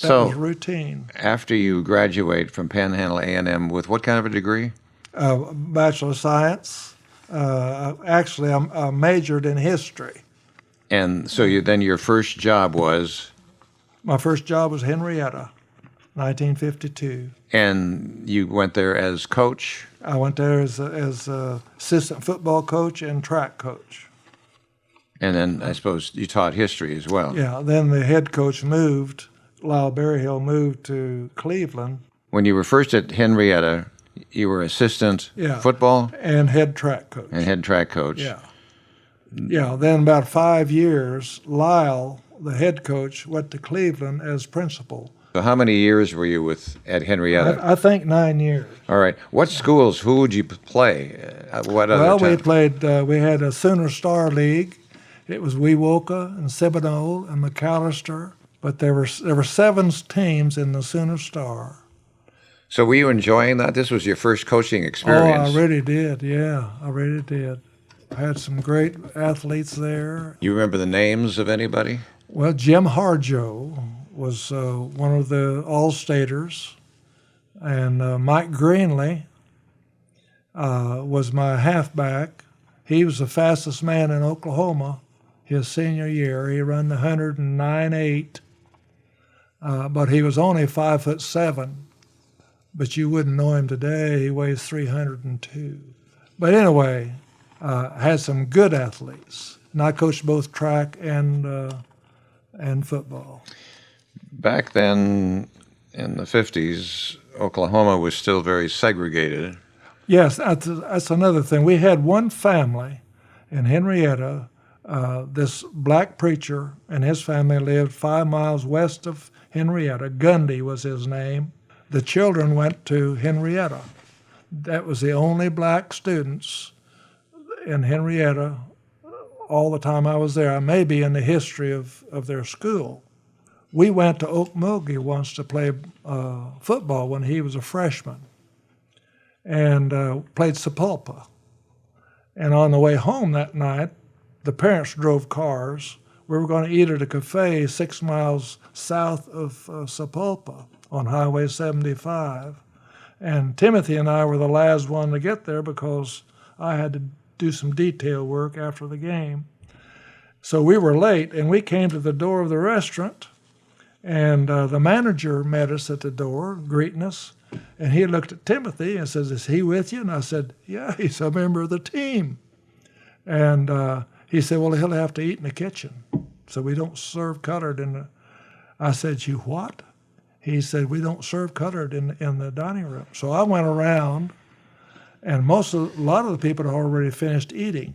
That was routine. After you graduate from Panhandle A&M with what kind of a degree? Bachelor of Science. Actually, I majored in history. And so your first job was? My first job was Henrietta, 1952. And you went there as coach? I went there as assistant football coach and track coach. And then I suppose you taught history as well. Yeah, then the head coach moved, Lyle Berryhill moved to Cleveland. When you were first at Henrietta, you were assistant football? And head track coach. And head track coach. Yeah. Yeah, then about 5 years, Lyle, the head coach, went to Cleveland as principal. So how many years were you at Henrietta? I think 9 years. All right. What schools, who would you play? What other Well, time? we played, we had a Sooner Star League. It was Wewoka and Seminole and McAllister, but there were 7 teams in the Sooner Star. So were you enjoying that? This was your first coaching experience. Oh, I really did, yeah, I really did. I had some great athletes there. You remember the names of anybody? Well, Jim Harjo was one of the All-Staters, and Mike Greenlee was my halfback. He was the fastest man in Oklahoma his senior year. He ran the 109.8, but he was only 5'7". But you wouldn't know him today. He weighs 302. But anyway, had some good athletes, and I coached both track and football. Back then, in the 50s, Oklahoma was still very segregated. Yes, that's another thing. We had one family in Henrietta. This black preacher and his family lived 5 miles west of Henrietta. Gundy was his name. The children went to Henrietta. That was the only black students in Henrietta all the time I was there. I may be in the history of their school. We went to Okmulgee once to play football when he was a freshman, and played Sapulpa. And on the way home that night, the parents drove cars. We were going to eat at a cafe 6 miles south of Sapulpa on Highway 75. And Timothy and I were the last one to get there because I had to do some detail work after the game. So we were late, and we came to the door of the restaurant, and the manager met us at the door, greeting us. And he looked at Timothy and says, "Is he with you?" And I said, "Yeah, he's a member of the team." And he said, "Well, he'll have to eat in the kitchen. So we don't serve colored in the..." I said, "You what?" He said, "We don't serve colored in the dining room." So I went around, and a lot of the people had already finished eating,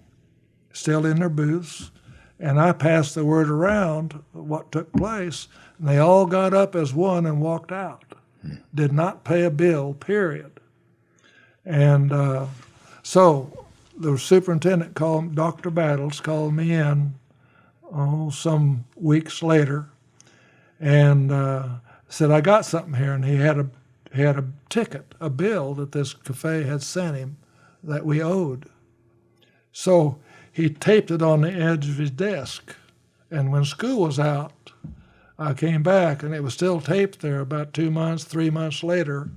still in their booths. And I passed the word around what took place, and they all got up as one and walked out. Did not pay a bill, period. And so the superintendent Dr. Battles called me in some weeks later, and said, "I got something here." And he had a ticket, a bill that this cafe had sent him that we owed. So he taped it on the edge of his desk. And when school was out, I came back, and it was still taped there about 2 months, 3 months later.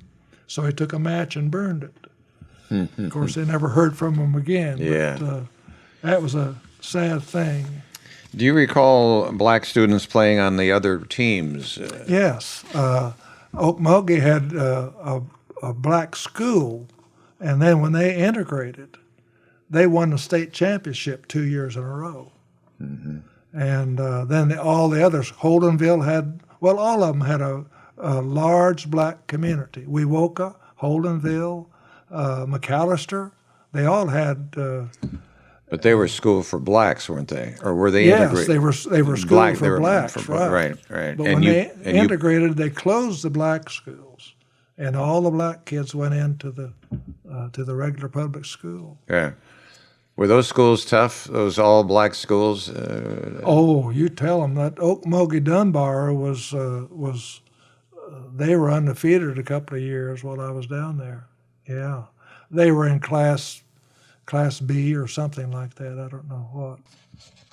So he took a match and burned it. Of course, they never heard from him again. Yeah. But that was a sad thing. Do you recall black students playing on the other teams? Yes. Okmulgee had a black school, and then when they integrated, they won the state championship 2 years in a row. Mm-hmm. And then all the others, Holdenville all of them had a large black community. Wewoka, Holdenville, McAllister, they all had. But they were school for blacks, weren't they? Or were they yes, integrated? Yes, they were school for blacks, right. Right. But when they integrated, they closed the black schools, and all the black kids went into the regular public school. Yeah. Were those schools tough? Those all black schools? You tell them that Okmulgee Dunbar was they were undefeated a couple of years while I was down there. Yeah, they were in class B or something like that. I don't know what.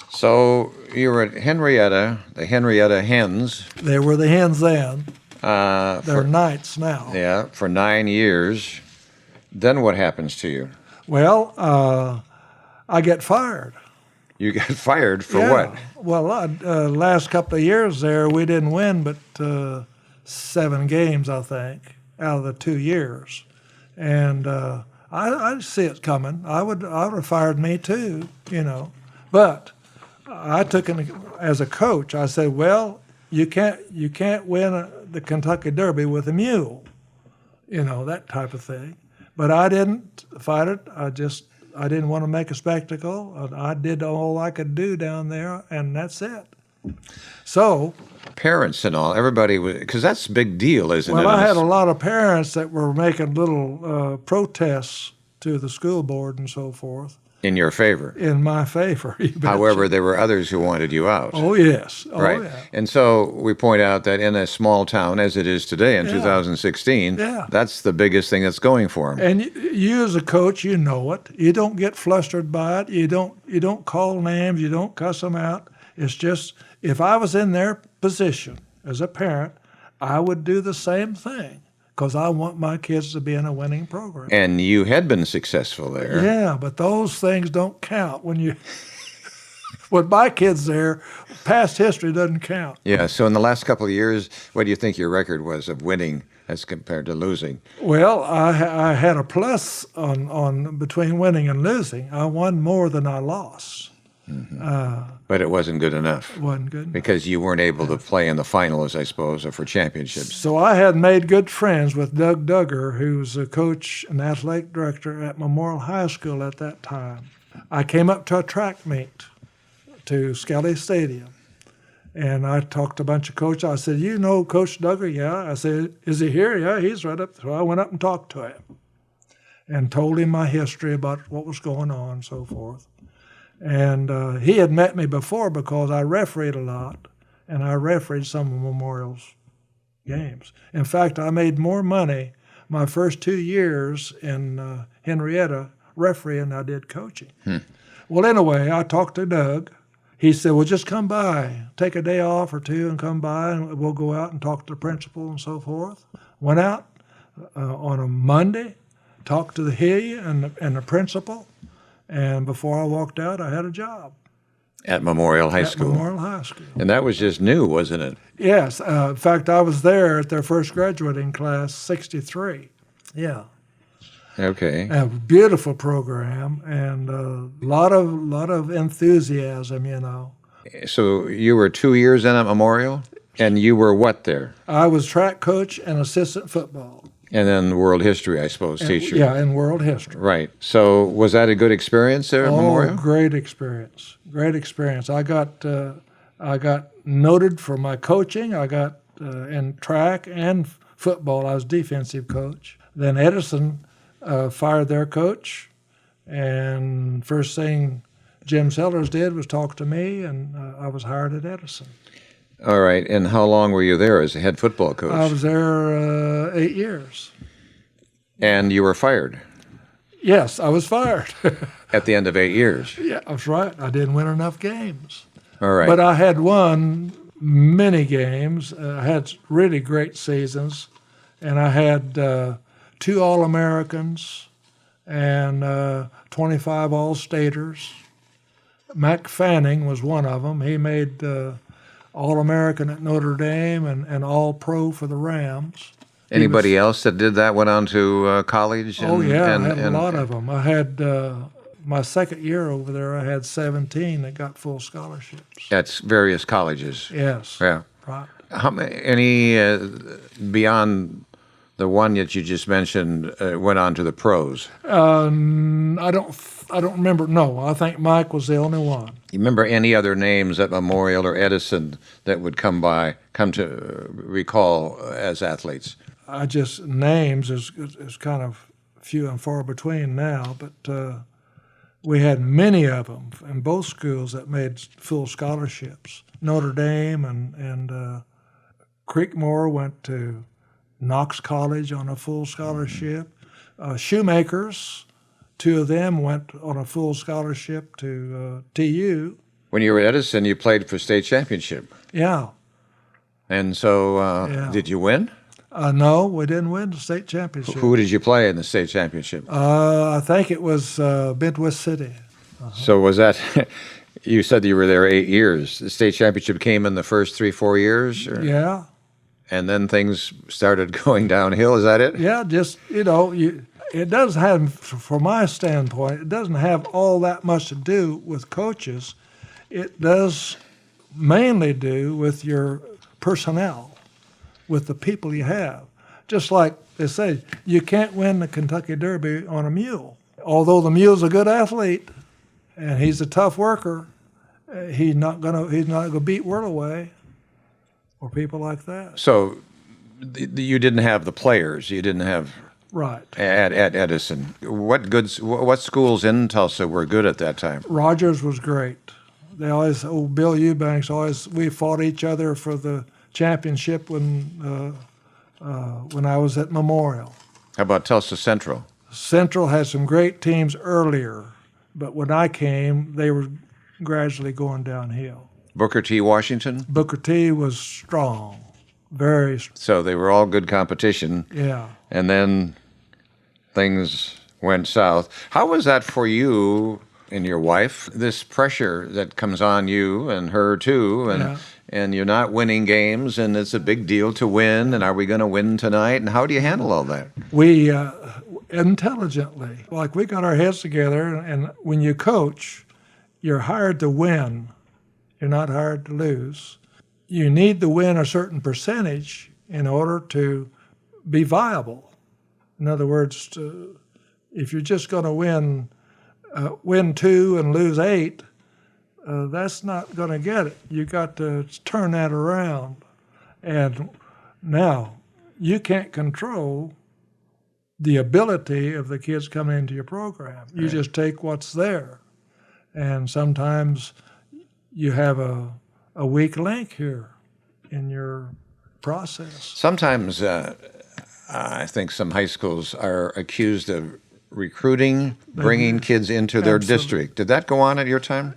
So you were at Henrietta, the Henrietta Hens. They were the Hens then. They're Knights now. Yeah, for 9 years. Then what happens to you? Well, I get fired. You got fired for what? Well, last couple of years there, we didn't win but 7 games, I think, out of the 2 years. And I see it coming. I would have fired me too, But I took it as a coach. I said, "Well, you can't win the Kentucky Derby with a mule," that type of thing. But I didn't fight it. I didn't want to make a spectacle. I did all I could do down there, and that's it. So parents and all, everybody, because that's a big deal, isn't it? Well, I had a lot of parents that were making little protests to the school board and so forth. In your favor? In my favor. However, there were others who wanted you out. Oh, yes. Oh, right. Yeah. And so we point out that in a small town, as it is today in 2016, that's the biggest thing that's going for them. And you as a coach, you know it. You don't get flustered by it. You don't call names. You don't cuss them out. It's just, if I was in their position as a parent, I would do the same thing. Because I want my kids to be in a winning program. And you had been successful there. Yeah, but those things don't count when you. With my kids there, past history doesn't count. Yeah. So in the last couple of years, what do you think your record was of winning as compared to losing? Well, I had a plus on between winning and losing. I won more than I lost. But it wasn't good enough Wasn't good enough. because you weren't able to play in the finals, I suppose, or for championships. So I had made good friends with Doug Duggar, who was a coach and athletic director at Memorial High School at that time. I came up to a track meet to Skelly Stadium, and I talked to a bunch of coaches. I said, "You know Coach Duggar?" "Yeah." I said, "Is he here?" "Yeah, he's right up." So I went up and talked to him and told him my history about what was going on and so forth. And he had met me before because I refereed a lot, and I refereed some of Memorial's games. In fact, I made more money my first 2 years in Henrietta refereeing than I did coaching. Well, anyway, I talked to Doug. He said, "Well, just come by, take a day off or two and come by, and we'll go out and talk to the principal and so forth." Went out on a Monday, talked to he and the principal, and before I walked out, I had a job. At Memorial High At School. Memorial High School. And that was just new, wasn't it? Yes. In fact, I was there at their first graduating class, 63. Yeah. Okay. A beautiful program and a lot of enthusiasm, you know. So you were 2 years in at Memorial, and you were what there? I was track coach and assistant football. And then world history, I suppose, teacher. Yeah, in world history. Right. So was that a good experience there at Memorial? Great experience. Great experience. I got noted for my coaching. I got in track and football. I was defensive coach. Then Edison fired their coach, and first thing Jim Sellers did was talk to me, and I was hired at Edison. All right. And how long were you there as a head football coach? I was there 8 years. And you were fired Yes, I was fired. at the end of 8 years. Yeah, that's right. I didn't win enough games. All right. But I had won many games. I had really great seasons, and I had 2 All-Americans and 25 All-Staters. Mac Fanning was one of them. He made All-American at Notre Dame and All-Pro for the Rams. Anybody else that did that went on to college? I had a lot of them. I had my second year over there, I had 17 that got full scholarships. At various colleges. Yes. Yeah. Right. How many beyond the one that you just mentioned went on to the pros? I don't remember. No, I think Mike was the only one. You remember any other names at Memorial or Edison that would come to recall as athletes? I just names is kind of few and far between now, but we had many of them in both schools that made full scholarships. Notre Dame and Creekmore went to Knox College on a full scholarship. Shoemakers, 2 of them went on a full scholarship to TU. When you were at Edison, you played for state championship. Yeah. And so did you win? No, we didn't win the state championship. Who did you play in the state championship? I think it was Bentwist City. So was that, you said you were there 8 years. The state championship came in the first 3-4 years? Or? Yeah. And then things started going downhill, is that it? Yeah, just, it doesn't have, from my standpoint, it doesn't have all that much to do with coaches. It does mainly do with your personnel, with the people you have. Just like they say, you can't win the Kentucky Derby on a mule. Although the mule's a good athlete and he's a tough worker, he's not gonna beat Whirlaway or people like that. So you didn't have the players. You didn't have Right. at Edison. What schools in Tulsa were good at that time? Rogers was great. They always, Bill Eubanks, we fought each other for the championship when I was at Memorial. How about Tulsa Central? Central had some great teams earlier, but when I came, they were gradually going downhill. Booker T. Washington? Booker T was strong, very strong. So they were all good competition. Yeah. And then things went south. How was that for you and your wife? This pressure that comes on you and her too, and you're not winning games, and it's a big deal to win, and are we going to win tonight? And how do you handle all that? We, intelligently, like we got our heads together, and when you coach, you're hired to win. You're not hired to lose. You need to win a certain percentage in order to be viable. In other words, if you're just going to win 2 and lose 8, that's not going to get it. You got to turn that around. And now, you can't control the ability of the kids coming into your program. You just take what's there. And sometimes you have a weak link here in your process. Sometimes I think some high schools are accused of recruiting, bringing kids into their district. Did that go on at your time?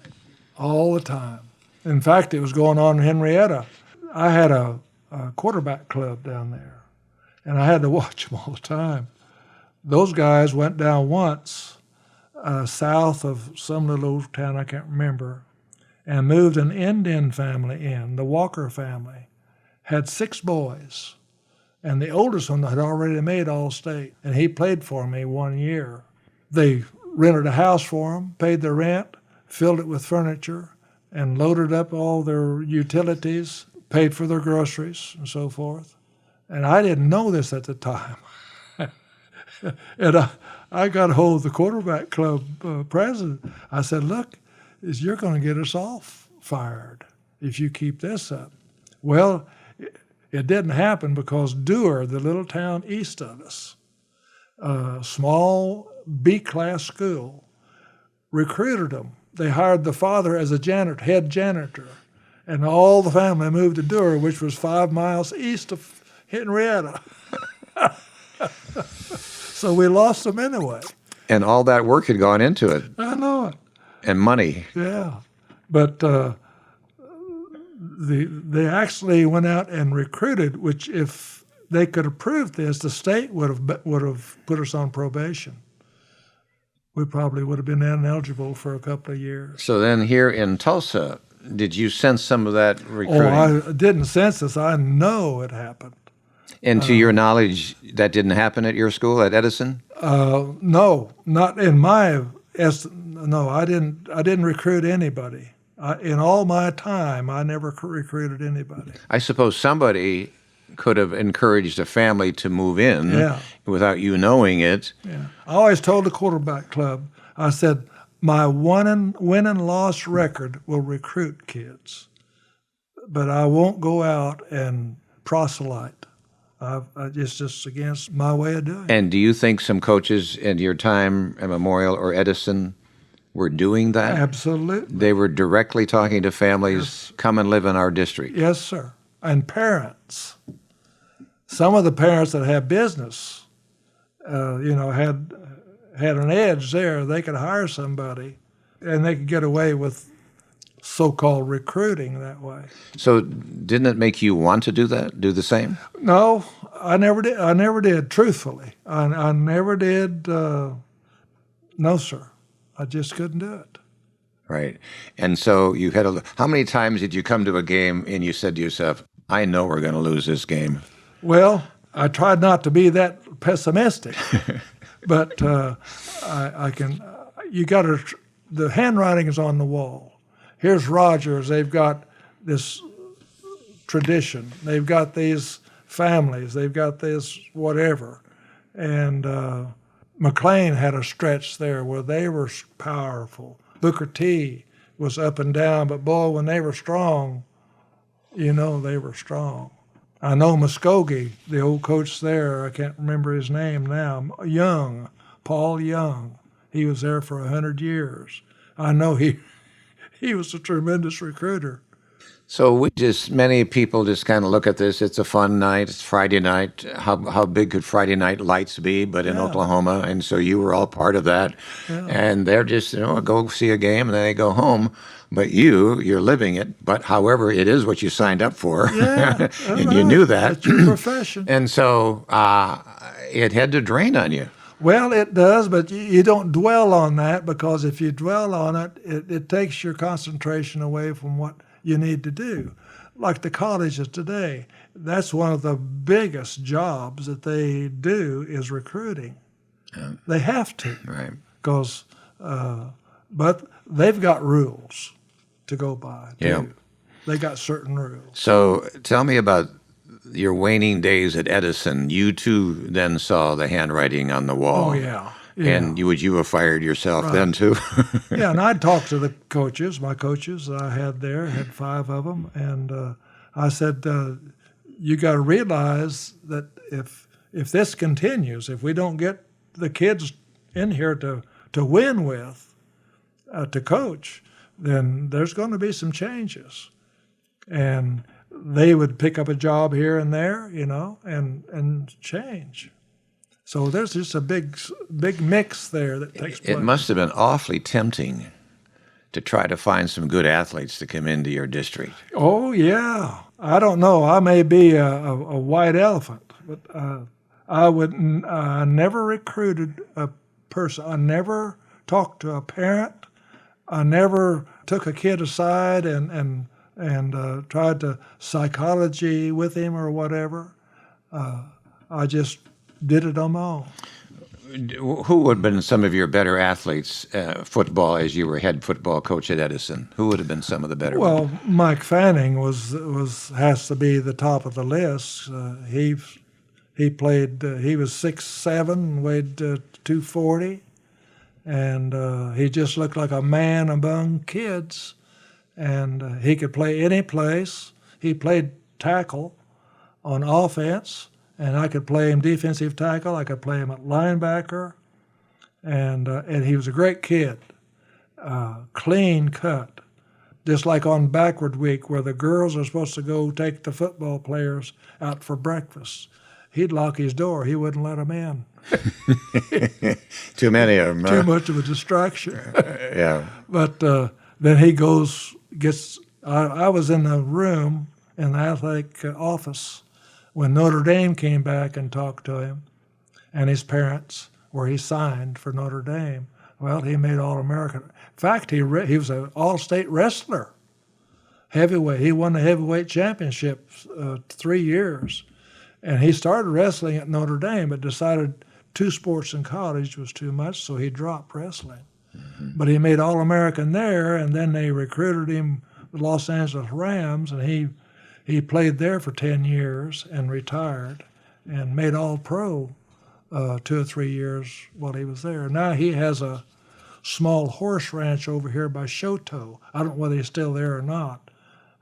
All the time. In fact, it was going on in Henrietta. I had a quarterback club down there, and I had to watch them all the time. Those guys went down once south of some little old town I can't remember, and moved an Indian family in, the Walker family. Had 6 boys, and the oldest one had already made All-State, and he played for me 1 year. They rented a house for him, paid the rent, filled it with furniture, and loaded up all their utilities, paid for their groceries, and so forth. And I didn't know this at the time. And I got a hold of the quarterback club president. I said, look, you're going to get us all fired if you keep this up. Well, it didn't happen because Dewar, the little town east of us, a small B-class school, recruited them. They hired the father as a janitor, head janitor, and all the family moved to Dewar, which was 5 miles east of Henrietta. So we lost them anyway. And all that work had gone into it. I know it. And money. Yeah. But they actually went out and recruited, which if they could have proved this, the state would have put us on probation. We probably would have been ineligible for a couple of years. So then here in Tulsa, did you sense some of that recruiting? Oh, I didn't sense this. I know it happened. And to your knowledge, that didn't happen at your school, at Edison? No, not in my no. I didn't recruit anybody. In all my time, I never recruited anybody. I suppose somebody could have encouraged a family to move in without you knowing it. Yeah. I always told the quarterback club, I said, my win and loss record will recruit kids, but I won't go out and proselyte. It's just against my way of doing it. And do you think some coaches in your time at Memorial or Edison were doing that? Absolutely. They were directly talking to families, come and live in our district. Yes, sir. And parents. Some of the parents that had business, had an edge there. They could hire somebody, and they could get away with so-called recruiting that way. So didn't it make you want to do that, do the same? No, I never did. I never did, truthfully. I never did. No, sir. I just couldn't do it. Right. And so you had how many times did you come to a game and you said to yourself, I know we're going to lose this game? Well, I tried not to be that pessimistic, but I can. You got to. The handwriting is on the wall. Here's Rogers. They've got this tradition. They've got these families. They've got this whatever, and McLean had a stretch there where they were powerful. Booker T was up and down, but boy, when they were strong, they were strong. I know Muskogee, the old coach there, I can't remember his name now, Paul Young. He was there for 100 years. I know he was a tremendous recruiter. So many people just kind of look at this. It's a fun night. It's Friday night. How big could Friday night lights be? But in Oklahoma, and so you were all part of that. Yeah. And they're just, go see a game and then they go home. But you're living it. But however, it is what you signed up for. Yeah, and you knew that. That's your profession. And so it had to drain on you. Well, it does, but you don't dwell on that, because if you dwell on it, it takes your concentration away from what you need to do. Like the colleges today, that's one of the biggest jobs that they do is recruiting. They have to, right? Because But they've got rules to go by, too. Yeah. They got certain rules. So tell me about your waning days at Edison. You too then saw the handwriting on the wall. Oh, yeah. Yeah. And would you have fired yourself then too? Yeah, and I'd talk to the coaches, my coaches that I had there, had 5 of them, and I said, you got to realize that if this continues, if we don't get the kids in here to win with, to coach, then there's going to be some changes. And they would pick up a job here and there, you know, and change. So there's just a big mix there that takes place. It must have been awfully tempting to try to find some good athletes to come into your district. Oh, yeah. I don't know. I may be a white elephant, but I never recruited a person. I never talked to a parent. I never took a kid aside and tried to psychology with him or whatever. I just did it on my own. Who would have been some of your better athletes, football, as you were head football coach at Edison? Who would have been some of the better ones? Well, Mike Fanning has to be the top of the list. He played. He was 6'7", weighed 240, and he just looked like a man among kids. And he could play any place. He played tackle on offense. And I could play him defensive tackle. I could play him at linebacker, and he was a great kid, clean cut, just like on backward week where the girls are supposed to go take the football players out for breakfast. He'd lock his door. He wouldn't let them in. Too many of them. Too much of a distraction. Yeah. But then he gets. I was in the room in the athletic office when Notre Dame came back and talked to him and his parents, where he signed for Notre Dame. Well, he made All-American. In fact, he was an all-state wrestler, heavyweight. He won the heavyweight championship 3 years. And he started wrestling at Notre Dame, but decided 2 sports in college was too much, so he dropped wrestling. Mm-hmm. But he made All-American there, and then they recruited him to the Los Angeles Rams, and he played there for 10 years and retired and made All-Pro 2 or 3 years while he was there. Now he has a small horse ranch over here by Shoto. I don't know whether he's still there or not,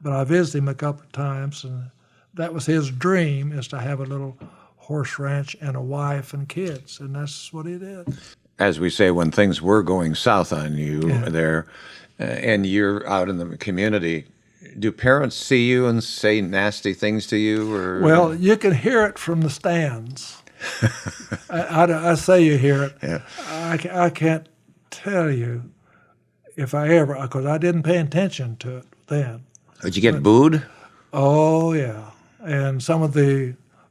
but I visited him a couple of times, and that was his dream, is to have a little horse ranch and a wife and kids, and that's what he did. As we say, when things were going south on you there, and you're out in the community, do parents see you and say nasty things to you? Or? Well, you can hear it from the stands. I say you hear it. Yeah. I can't tell you if I ever, because I didn't pay attention to it then. Did you get booed? Oh, yeah. And some of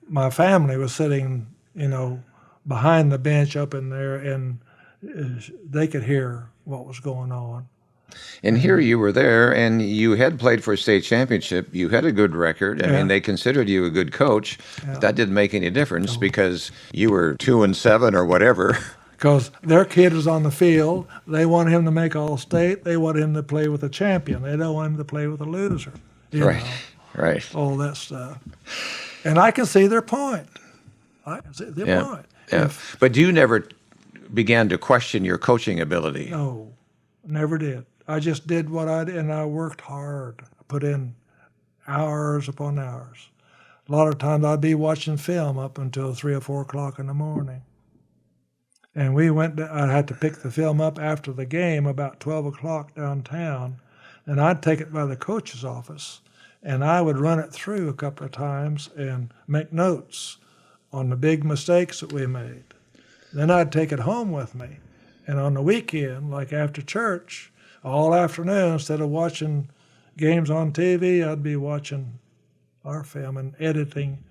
my family was sitting, behind the bench up in there, and they could hear what was going on. And here you were there, and you had played for a state championship. You had a good record. I mean, they considered you a good coach. Yeah. But that didn't make any difference because you were 2-7 or whatever. Because their kid is on the field. They want him to make All-State. They want him to play with a champion. They don't want him to play with a loser. Right. All that stuff. And I can see their point. I can see their point. Yeah. But you never began to question your coaching ability. No, never did. I just did what I did, and I worked hard. I put in hours upon hours. A lot of times I'd be watching film up until 3 or 4 o'clock in the morning. And I had to pick the film up after the game about 12 o'clock downtown, and I'd take it by the coach's office, and I would run it through a couple of times and make notes on the big mistakes that we made. Then I'd take it home with me. And on the weekend, like after church, all afternoon, instead of watching games on TV, I'd be watching our film and editing.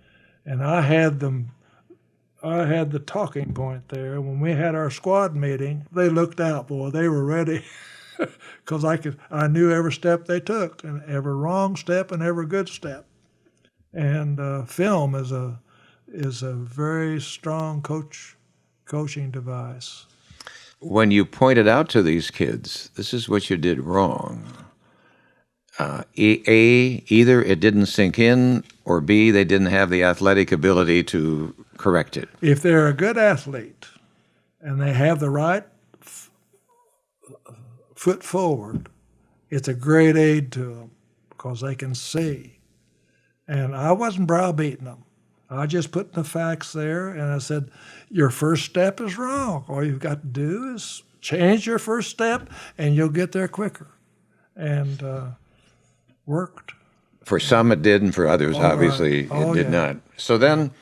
And I had the talking point there. When we had our squad meeting, they looked out, boy. They were ready, because I knew every step they took, and every wrong step and every good step. And film is a very strong coaching device. When you pointed out to these kids, this is what you did wrong, either it didn't sink in, or B, they didn't have the athletic ability to correct it. If they're a good athlete and they have the right foot forward, it's a great aid to them because they can see. And I wasn't browbeating them. I just put the facts there, and I said, your first step is wrong. All you've got to do is change your first step, and you'll get there quicker. And worked. For some it did, and for others, obviously, it did not. So then,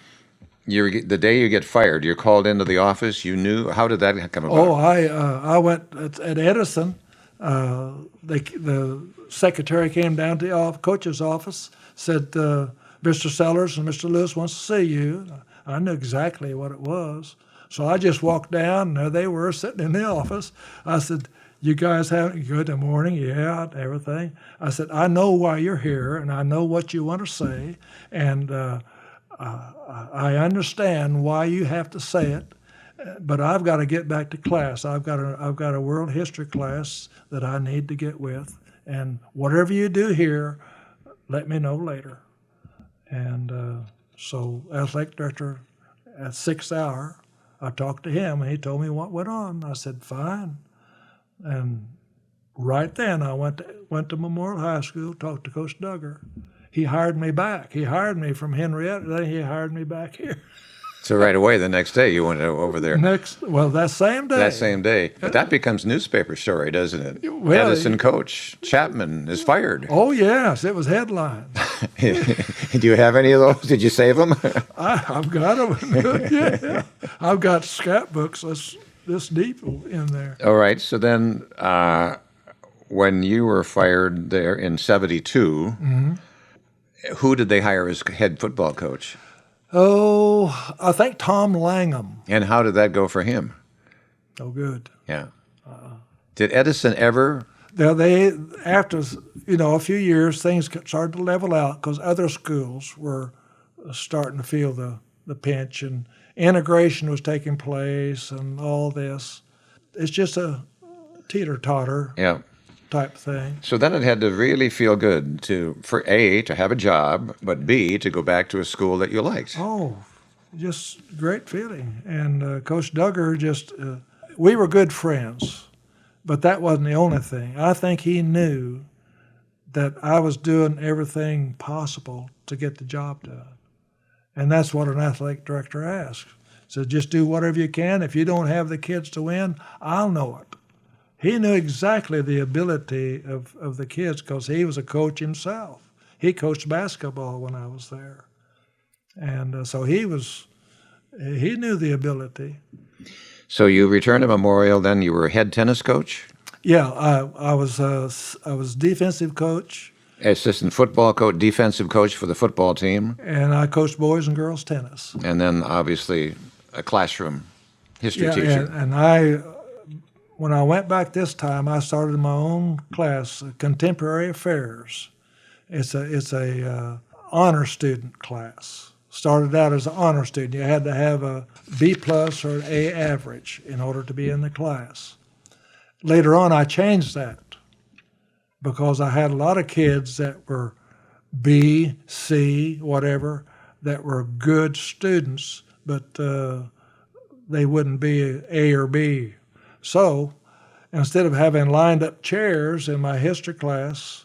the day you get fired, you're called into the office. You knew, how did that come about? Oh, I went at Edison. The secretary came down to the coach's office, said, Mr. Sellers and Mr. Lewis wants to see you. I knew exactly what it was. So I just walked down, and there they were sitting in the office. I said, you guys having good morning? Yeah, everything. I said, I know why you're here, and I know what you want to say, and I understand why you have to say it, but I've got to get back to class. I've got a world history class that I need to get with, and whatever you do here, let me know later. And so athletic director at 6th hour, I talked to him, and he told me what went on. I said, fine. And right then I went to Memorial High School, talked to Coach Duggar. He hired me back. He hired me from Henrietta, then he hired me back here. So right away, the next day, you went over there. That same day. That same day. But that becomes newspaper story, doesn't it? Well, Edison coach Chapman is fired. Oh, yes, it was headlines. Do you have any of those? Did you save them? I've got them. Yeah. I've got scrapbooks this deep in there. All right. So then when you were fired there in 72, who did they hire as head football coach? Oh, I think Tom Langham. And how did that go for him? Oh, good. Yeah. Did Edison ever? After a few years, things started to level out because other schools were starting to feel the pinch, and integration was taking place, and all this. It's just a teeter-totter type thing. So then it had to really feel good for A, to have a job, but B, to go back to a school that you liked. Oh, just great feeling. And Coach Duggar we were good friends, but that wasn't the only thing. I think he knew that I was doing everything possible to get the job done. And that's what an athletic director asks. So just do whatever you can. If you don't have the kids to win, I'll know it. He knew exactly the ability of the kids because he was a coach himself. He coached basketball when I was there. And so he knew the ability. So you returned to Memorial, then you were head tennis coach? Yeah, I was defensive coach. Assistant football coach, defensive coach for the football team. And I coached boys and girls tennis. And then obviously a classroom history teacher. And when I went back this time, I started my own class, Contemporary Affairs. It's a honor student class. Started out as an honor student. You had to have a B+ or an A average in order to be in the class. Later on, I changed that because I had a lot of kids that were B, C, whatever, that were good students, but they wouldn't be A or B. So instead of having lined up chairs in my history class,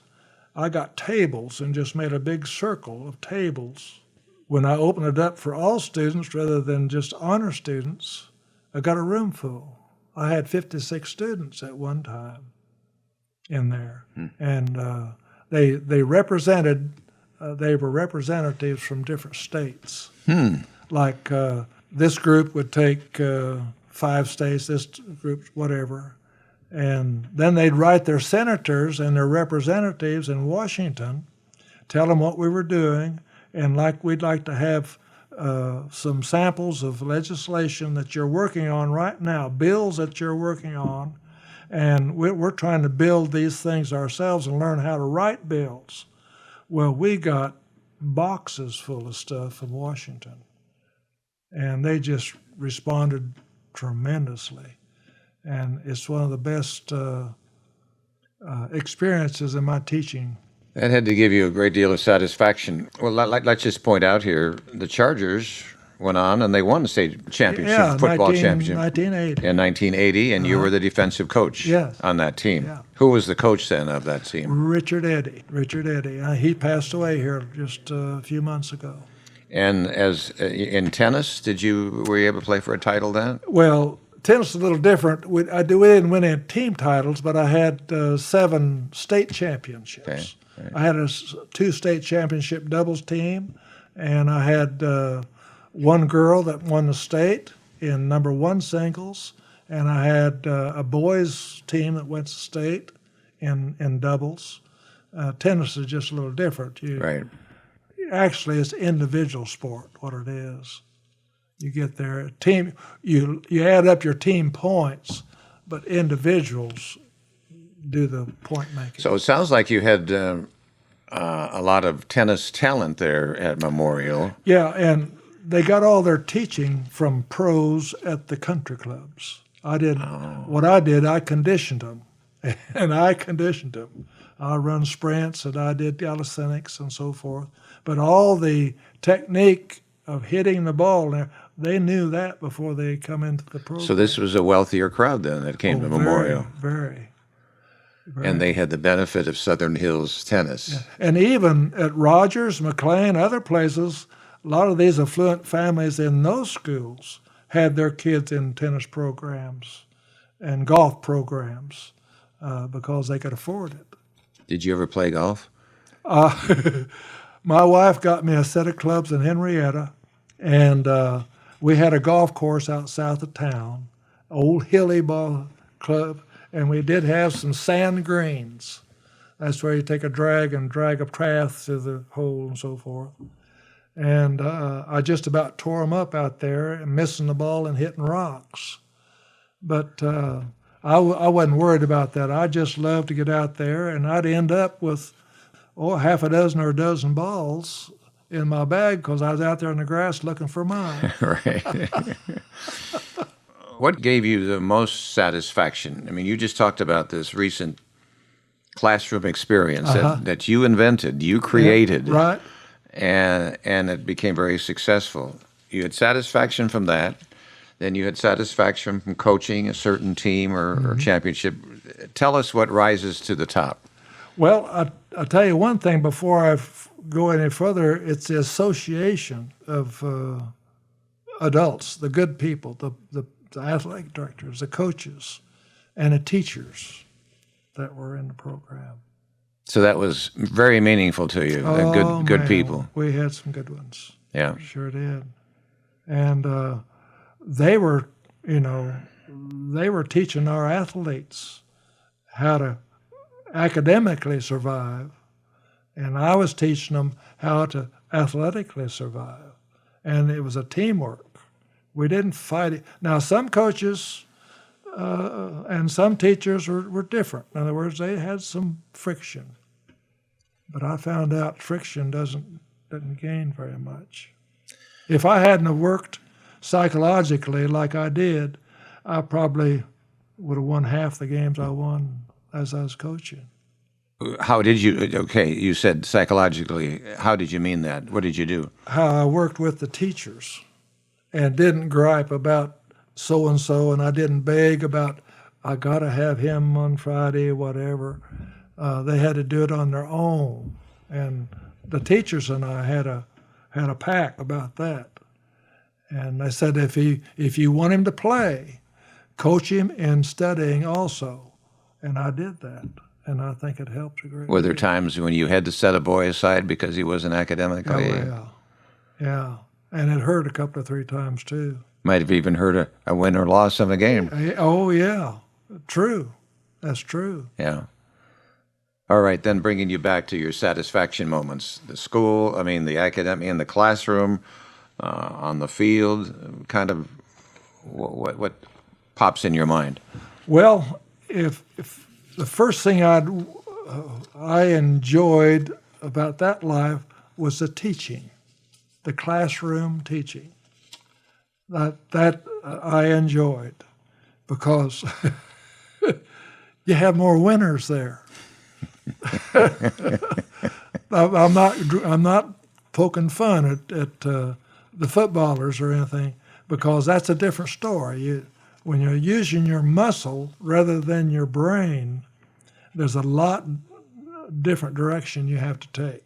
I got tables and just made a big circle of tables. When I opened it up for all students rather than just honor students, I got a room full. I had 56 students at one time in there. And they were representatives from different states. Like this group would take 5 states, this group, whatever. And then they'd write their senators and their representatives in Washington, tell them what we were doing, and we'd like to have some samples of legislation that you're working on right now, bills that you're working on, and we're trying to build these things ourselves and learn how to write bills. Well, we got boxes full of stuff from Washington, and they just responded tremendously. And it's one of the best experiences in my teaching. That had to give you a great deal of satisfaction. Well, let's just point out here, the Chargers went on and they won the state championship, Yeah, football championship 1980. in 1980, and you were the defensive coach Yes. on that team. Yeah. Who was the coach then of that team? Richard Eddy. He passed away here just a few months ago. And as in tennis, were you able to play for a title then? Well, tennis is a little different. We didn't win any team titles, but I had 7 state championships. Okay. Right. I had 2 state championship doubles team, and I had one girl that won the state in number 1 singles, and I had a boys team that went to state in doubles. Tennis is just a little different. Right. Actually, it's individual sport, what it is. You get there, team. You add up your team points, but individuals do the point making. So it sounds like you had a lot of tennis talent there at Memorial. Yeah, and they got all their teaching from pros at the country clubs. What I did, I conditioned them, and I run sprints, and I did calisthenics and so forth. But all the technique of hitting the ball, they knew that before they come into the program. So this was a wealthier crowd then that came to Memorial. Very. And they had the benefit of Southern Hills tennis. Yeah. And even at Rogers, McLean, other places, a lot of these affluent families in those schools had their kids in tennis programs and golf programs because they could afford it. Did you ever play golf? My wife got me a set of clubs in Henrietta, and we had a golf course out south of town, old hilly ball club, and we did have some sand greens. That's where you take a drag and drag a path through the hole and so forth. And I just about tore them up out there and missing the ball and hitting rocks. But I wasn't worried about that. I just loved to get out there, and I'd end up with half a dozen or a dozen balls in my bag because I was out there in the grass looking for mine. Right. What gave you the most satisfaction? I mean, you just talked about this recent classroom experience that you invented, you created. Yeah, right. And it became very successful. You had satisfaction from that. Then you had satisfaction from coaching a certain team or championship. Tell us what rises to the top. Well, I'll tell you one thing before I go any further. It's the association of adults, the good people, the athletic directors, the coaches, and the teachers that were in the program. So that was very meaningful to you, good people. We had some good ones. Yeah. Sure did. And they were teaching our athletes how to academically survive, and I was teaching them how to athletically survive. And it was a teamwork. We didn't fight it. Now, some coaches and some teachers were different. In other words, they had some friction. But I found out friction doesn't gain very much. If I hadn't have worked psychologically like I did, I probably would have won half the games I won as I was coaching. How did you, you said psychologically, how did you mean that? What did you do? How I worked with the teachers and didn't gripe about so-and-so, and I didn't beg about, I got to have him on Friday or whatever. They had to do it on their own. And the teachers and I had a pact about that. And they said, if you want him to play, coach him in studying also. And I did that. And I think it helped a great deal. Were there times when you had to set a boy aside because he wasn't academically? Oh, yeah. And it hurt a couple of 3 times, too. Might have even hurt a win or loss of a game. Oh, yeah. True. That's true. Yeah. All right, then bringing you back to your satisfaction moments. The school, the academy in the classroom, on the field, kind of what pops in your mind? Well, if the first thing I enjoyed about that life was the teaching, the classroom teaching. That I enjoyed. because you have more winners there. I'm not poking fun at the footballers or anything, because that's a different story. When you're using your muscle rather than your brain, there's a lot different direction you have to take.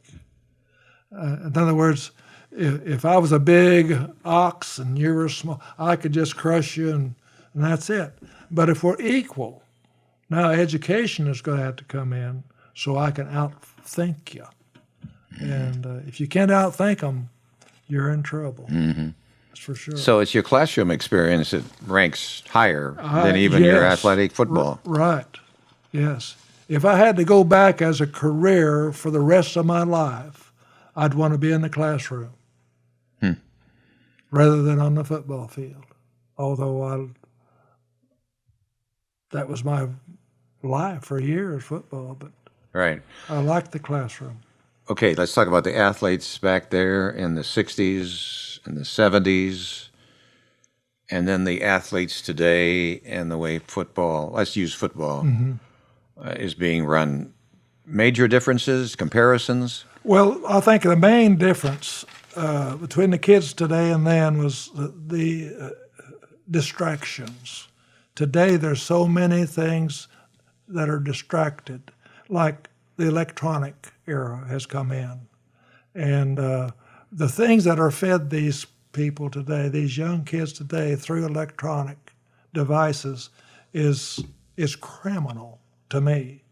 In other words, if I was a big ox and you were small, I could just crush you and that's it. But if we're equal, now education is going to have to come in so I can outthink you. And if you can't outthink them, you're in trouble. Mm-hmm. That's for sure. So it's your classroom experience that ranks higher than even your athletic football. Right, yes. If I had to go back as a career for the rest of my life, I'd want to be in the classroom rather than on the football field. Although that was my life for years, football, but right. I liked the classroom. Okay, let's talk about the athletes back there in the 60s and the 70s, and then the athletes today and the way football, let's use football, is being run. Major differences, comparisons? Well, I think the main difference between the kids today and then was the distractions. Today there's so many things that are distracted, like the electronic era has come in. And the things that are fed these people today, these young kids today, through electronic devices is criminal to me.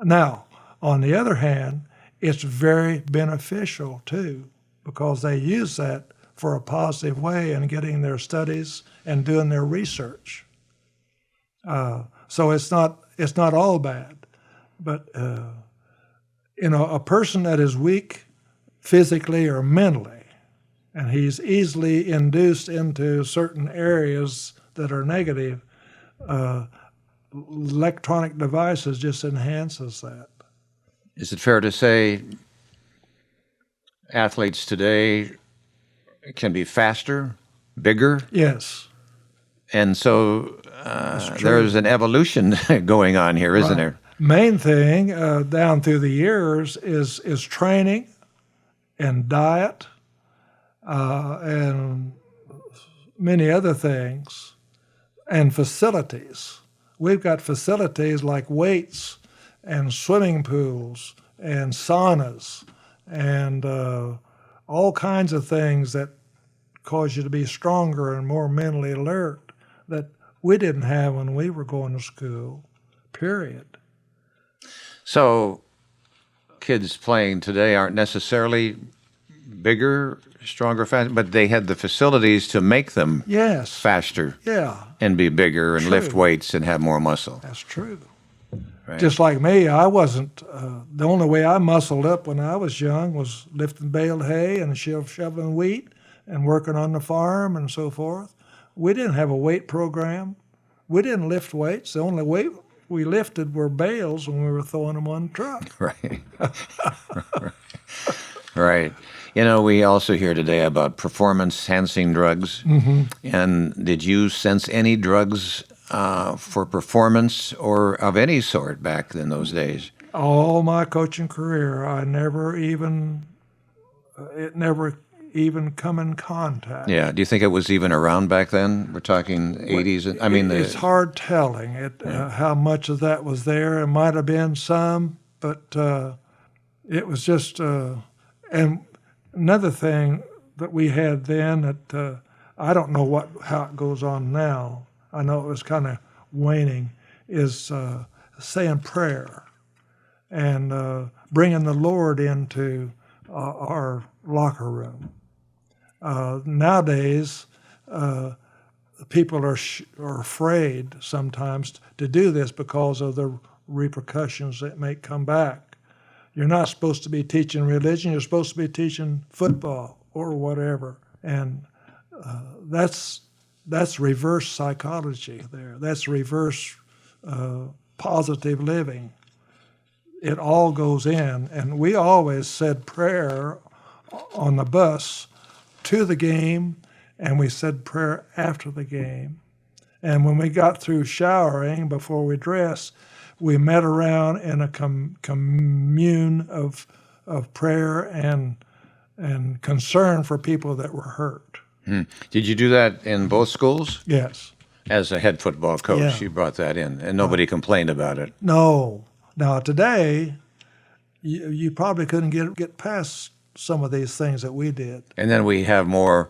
Now, on the other hand, it's very beneficial too, because they use that for a positive way in getting their studies and doing their research. So it's not all bad, but a person that is weak physically or mentally, and he's easily induced into certain areas that are negative, electronic devices just enhances that. Is it fair to say athletes today can be faster, bigger? Yes. And so there's an evolution going on here, isn't there? Main thing down through the years is training and diet and many other things, and facilities. We've got facilities like weights and swimming pools and saunas and all kinds of things that cause you to be stronger and more mentally alert that we didn't have when we were going to school, period. So kids playing today aren't necessarily bigger, stronger, faster, but they had the facilities to make them faster and be bigger and lift weights and have more muscle. That's true. Right. Just like me, I wasn't, the only way I muscled up when I was young was lifting baled hay and shoveling wheat and working on the farm and so forth. We didn't have a weight program. We didn't lift weights. The only weight we lifted were bales when we were throwing them on the truck. Right. Right. You know, we also hear today about performance-enhancing drugs. Mm-hmm. And did you sense any drugs for performance or of any sort back in those days? All my coaching career, it never even come in contact. Yeah. Do you think it was even around back then? We're talking 80s. I mean, it's hard telling how much of that was there. It might have been some, but it was just. And another thing that we had then that I don't know how it goes on now. I know it was kind of waning. Is saying prayer and bringing the Lord into our locker room. Nowadays, people are afraid sometimes to do this because of the repercussions that may come back. You're not supposed to be teaching religion. You're supposed to be teaching football or whatever, and that's reverse psychology there. That's reverse positive living. It all goes in, and we always said prayer on the bus to the game, and we said prayer after the game. And when we got through showering, before we dressed, we met around in a commune of prayer and concern for people that were hurt. Did you do that in both schools? Yes. As a head football coach, Yeah. you brought that in, and nobody complained about it. No. Now, today, you probably couldn't get past some of these things that we did. And then we have more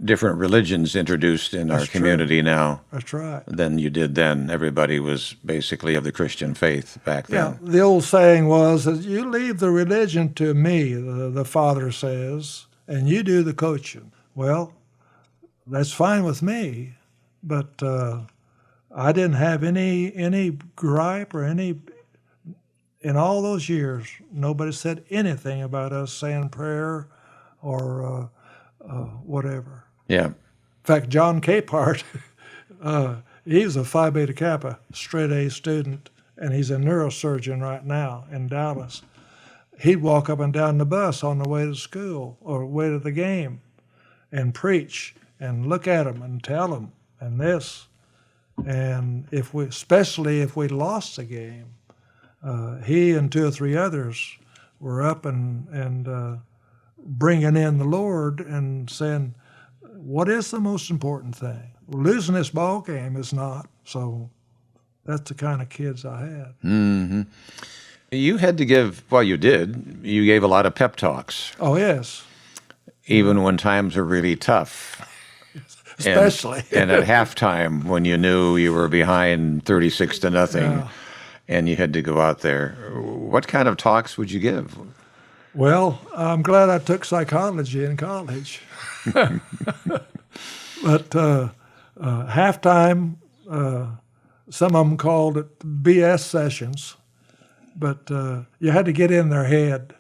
different religions introduced in our That's true. community now That's right. than you did then. Everybody was basically of the Christian faith back Yeah, then. the old saying was that you leave the religion to me, the father says, and you do the coaching. Well, that's fine with me, but I didn't have any gripe or any. In all those years, nobody said anything about us saying prayer or whatever. Yeah. In fact, John Capehart, he was a Phi Beta Kappa straight A student, and he's a neurosurgeon right now in Dallas. He'd walk up and down the bus on the way to school or way to the game and preach and look at them and tell them and this. And especially if we lost the game, he and 2 or 3 others were up and bringing in the Lord and saying, what is the most important thing? Losing this ball game is not. So that's the kind of kids I had. Mm-hmm. You had to give, well, you did. You gave a lot of pep talks, Oh, yes, even when times were really tough. especially. And at halftime, when you knew you were behind 36-0, Yeah. and you had to go out there. What kind of talks would you give? Well, I'm glad I took psychology in college. But halftime, some of them called it BS sessions, but you had to get in their head.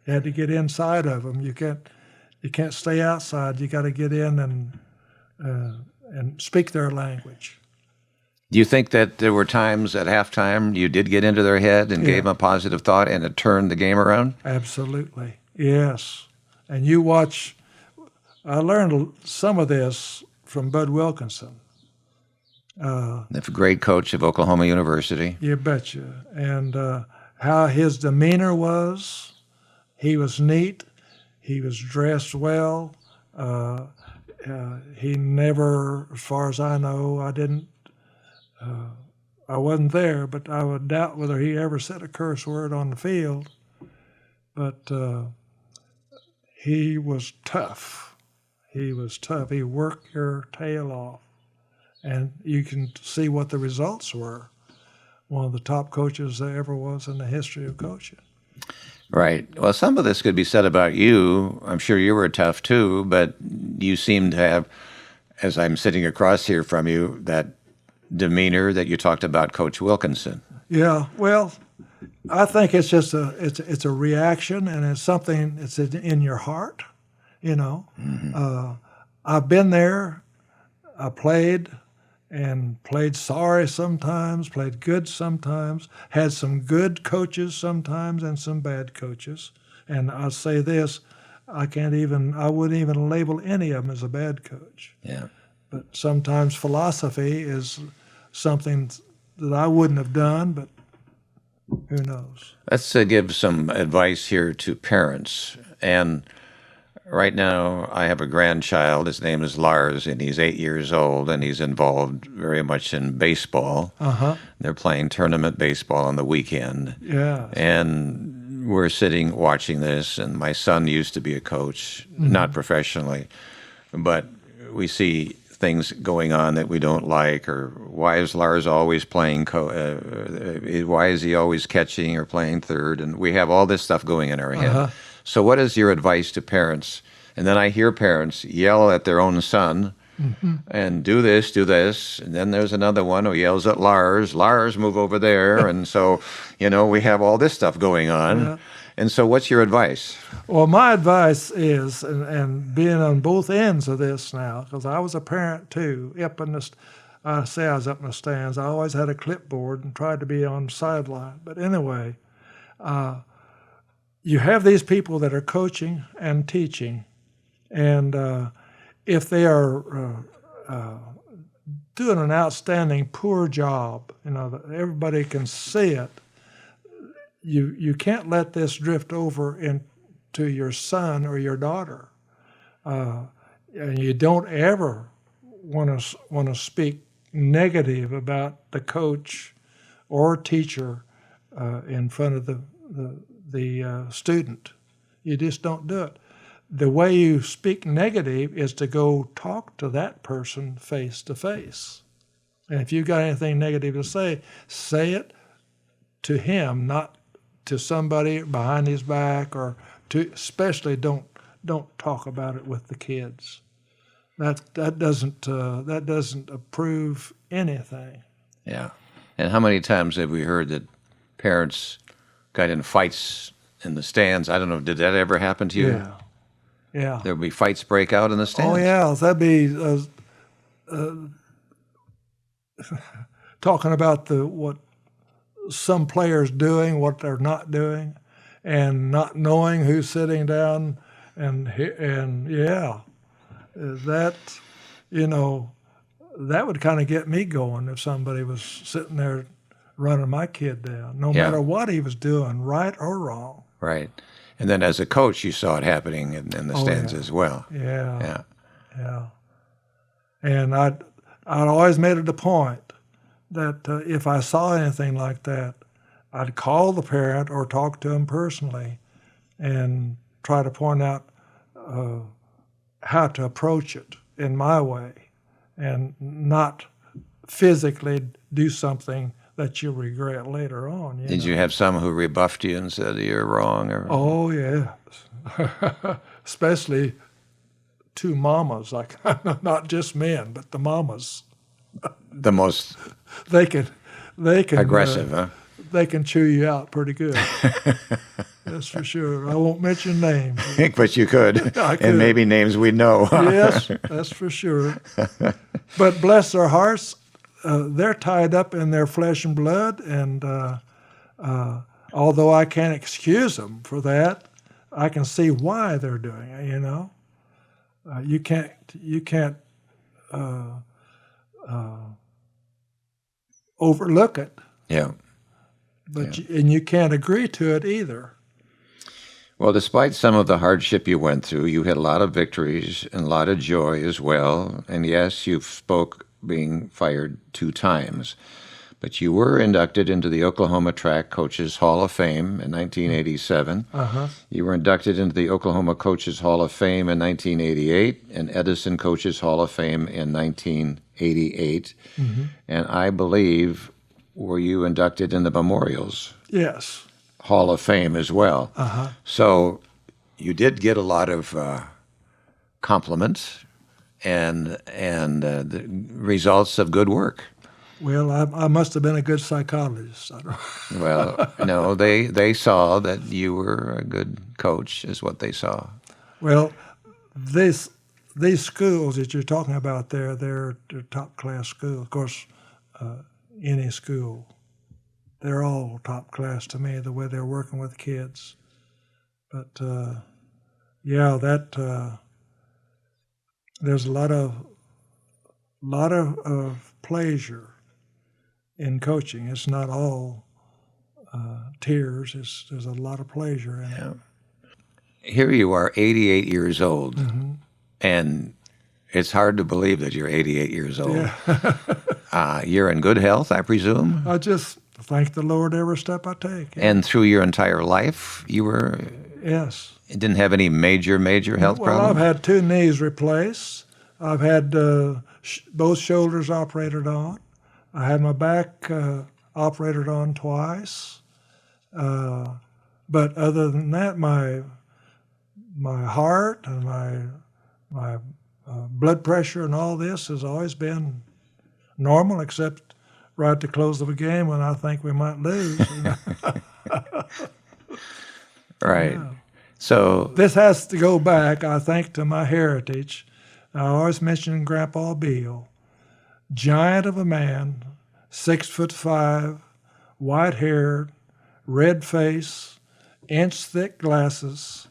You had to get inside of them. You can't stay outside. You got to get in and speak their language. Do you think that there were times at halftime you did get into their head and gave them a positive thought and it turned the game around? Absolutely, yes. And you watch. I learned some of this from Bud Wilkinson. The great coach of Oklahoma University. You betcha. And how his demeanor was. He was neat. He was dressed well. He never, as far as I know, I wasn't there, but I would doubt whether he ever said a curse word on the field. But he was tough. He was tough. He worked your tail off. And you can see what the results were. One of the top coaches there ever was in the history of coaching. Right. Well, some of this could be said about you. I'm sure you were tough too, but you seem to have, as I'm sitting across here from you, that demeanor that you talked about Coach Wilkinson. Yeah, well, I think it's just it's a reaction, and it's something that's in your heart, you know. Mm-hmm. I've been there. I played sorry sometimes, played good sometimes, had some good coaches sometimes and some bad coaches. And I'll say this, I wouldn't even label any of them as a bad coach. Yeah. But sometimes philosophy is something that I wouldn't have done, but who knows? Let's give some advice here to parents. And right now, I have a grandchild. His name is Lars, and he's 8 years old, and he's involved very much in baseball. Uh-huh. They're playing tournament baseball on the weekend. Yeah. And we're sitting watching this, and my son used to be a coach, not professionally, but we see things going on that we don't like, or why is Lars always playing, why is he always catching or playing third? And we have all this stuff going in our head. So what is your advice to parents? And then I hear parents yell at their own son and do this, and then there's another one who yells at Lars, move over there. And so, we have all this stuff going on. Yeah. And so what's your advice? Well, my advice is, and being on both ends of this now, because I was a parent too, I say I was up in the stands. I always had a clipboard and tried to be on the sideline. But anyway, you have these people that are coaching and teaching, and if they are doing an outstanding poor job. Everybody can see it. You can't let this drift over into your son or your daughter, and you don't ever want to speak negative about the coach or teacher in front of the student. You just don't do it. The way you speak negative is to go talk to that person face to face. And if you've got anything negative to say it to him, not to somebody behind his back, or especially don't talk about it with the kids. That doesn't approve anything. Yeah. And how many times have we heard that parents got in fights in the stands? I don't know, did that ever happen to you? Yeah. There would be fights break out in the stands? Oh, yeah. That'd be talking about what some players doing, what they're not doing, and not knowing who's sitting down, and that that would kind of get me going if somebody was sitting there running my kid down, no matter what he was doing, right or wrong. Right. And then as a coach, you saw it happening in the stands as well. Yeah. And I'd always made it a point that if I saw anything like that, I'd call the parent or talk to him personally and try to point out how to approach it in my way and not physically do something that you'll regret later on. Did you have some who rebuffed you and said you're wrong? Or? Oh, yeah. Especially two mamas, like not just men, but the mamas. The most they can aggressive, huh? They can chew you out pretty good. That's for sure. I won't mention names. But you could. I could. And maybe names we know. Yes, that's for sure. But bless their hearts, they're tied up in their flesh and blood, and although I can't excuse them for that, I can see why they're doing it. You can't overlook it. Yeah. But you can't agree to it either. Well, despite some of the hardship you went through, you had a lot of victories and a lot of joy as well. And yes, you spoke being fired 2 times. But you were inducted into the Oklahoma Track Coaches Hall of Fame in 1987. Uh-huh. You were inducted into the Oklahoma Coaches Hall of Fame in 1988 and Edison Coaches Hall of Fame in 1988. Mm-hmm. And I believe, were you inducted in the Memorials? Yes. Hall of Fame as well. Uh-huh. So you did get a lot of compliments and the results of good work. Well, I must have been a good psychologist. Well, no, they saw that you were a good coach, is what they saw. Well, these schools that you're talking about there, they're top-class schools. Of course, any school, they're all top class to me, the way they're working with kids. But, there's a lot of pleasure in coaching. It's not all tears. There's a lot of pleasure in it. Here you are, 88 years old, Mm-hmm. and it's hard to believe that you're 88 years old. Yeah. You're in good health, I presume? I just thank the Lord every step I take. And through your entire life, you didn't have any major health Well, problems? I've had 2 knees replaced. I've had both shoulders operated on. I had my back operated on twice. But other than that, my heart and my blood pressure and all this has always been normal, except right at the close of a game when I think we might lose. Right. Yeah. So This has to go back, I think, to my heritage. I always mention Grandpa Beale, giant of a man, 6'5", white-haired, red face, inch-thick glasses.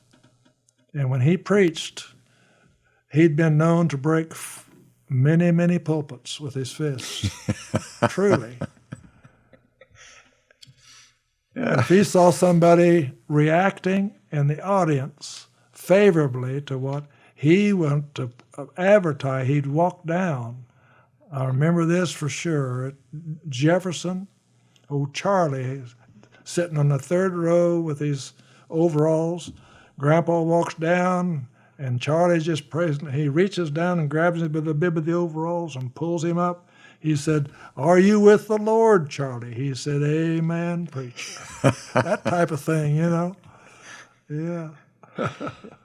And when he preached, he'd been known to break many, many pulpits with his fists. Truly. Yeah. If he saw somebody reacting in the audience favorably to what he wanted to advertise, he'd walk down. I remember this for sure. At Jefferson, old Charlie, sitting on the third row with his overalls. Grandpa walks down, and Charlie's just praising. He reaches down and grabs him by the bib of the overalls and pulls him up. He said, "Are you with the Lord, Charlie?" He said, "Amen, preacher." That type of thing, you know. Yeah.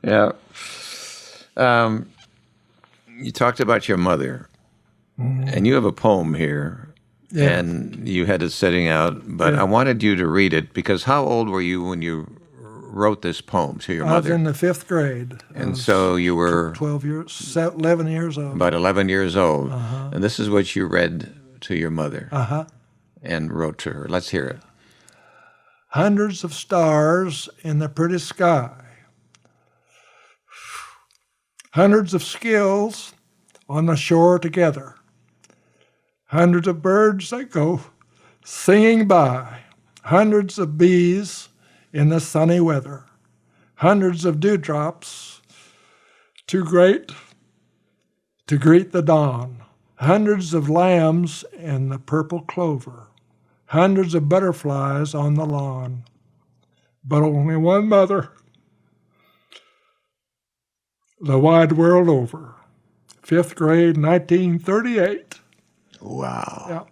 Yeah. You talked about your mother, and you have a poem here, Yeah. and you had it sitting out, but Yeah. I wanted you to read it because how old were you when you wrote this poem to your I was mother? in the 5th grade. I And was so you were 11 years old. about 11 years old, and this is what you read to your mother and wrote to her. Let's hear it. Hundreds of stars in the pretty sky. Hundreds of skills on the shore together. Hundreds of birds that go singing by. Hundreds of bees in the sunny weather. Hundreds of dewdrops too great to greet the dawn. Hundreds of lambs in the purple clover. Hundreds of butterflies on the lawn. But only one mother the wide world over. 5th grade, 1938. Wow. Yeah.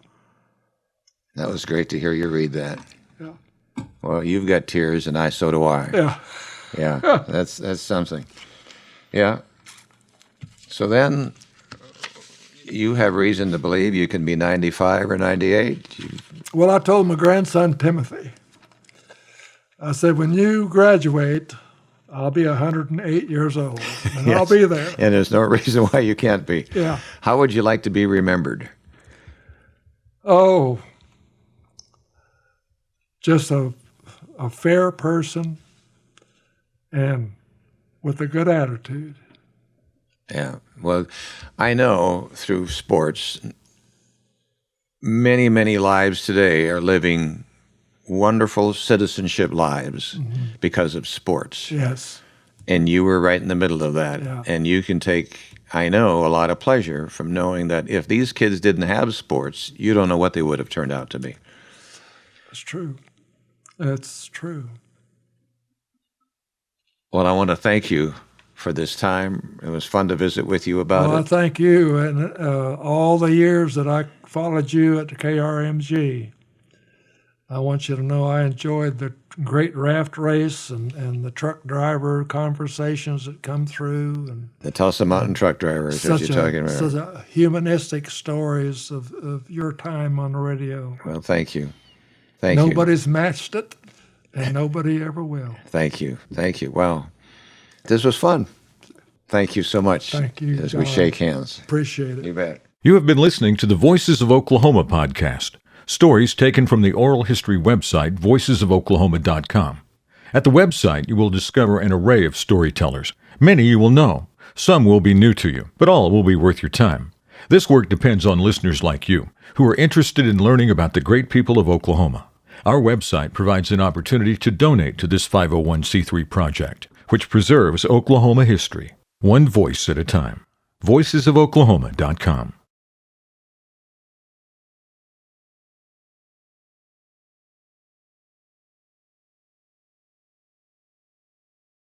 That was great to hear you read that. Yeah. Well, you've got tears, and so do I. Yeah. Yeah, that's something. Yeah. So then you have reason to believe you can be 95 or 98. Well, I told my grandson Timothy, I said, when you graduate, I'll be 108 years old, and I'll Yes. be there. And there's no reason why you can't be. Yeah. How would you like to be remembered? Oh, just a fair person and with a good attitude. Yeah. Well, I know through sports, many, many lives today are living wonderful citizenship lives because of sports. Yes. And you were right in the middle of that. Yeah. And you can take, I know, a lot of pleasure from knowing that if these kids didn't have sports, you don't know what they would have turned out to be. That's true. That's true. Well, I want to thank you for this time. It was fun to visit with you about Well, I it. thank you. And all the years that I followed you at the KRMG, I want you to know I enjoyed the great raft race and the truck driver conversations that come through. And The Tulsa Mountain truck driver is what you're talking about. such a humanistic stories of your time on the radio. Well, thank you. Thank you. Nobody's matched it, and nobody ever will. Thank you. Thank you. Wow. This was fun. Thank you so much. Thank you, As we John. shake hands. Appreciate it. You bet. You have been listening to the Voices of Oklahoma podcast. Stories taken from the oral history website, voicesofoklahoma.com. At the website, you will discover an array of storytellers. Many you will know. Some will be new to you, but all will be worth your time. This work depends on listeners like you, who are interested in learning about the great people of Oklahoma. Our website provides an opportunity to donate to this 501c3 project, which preserves Oklahoma history, one voice at a time. voicesofoklahoma.com.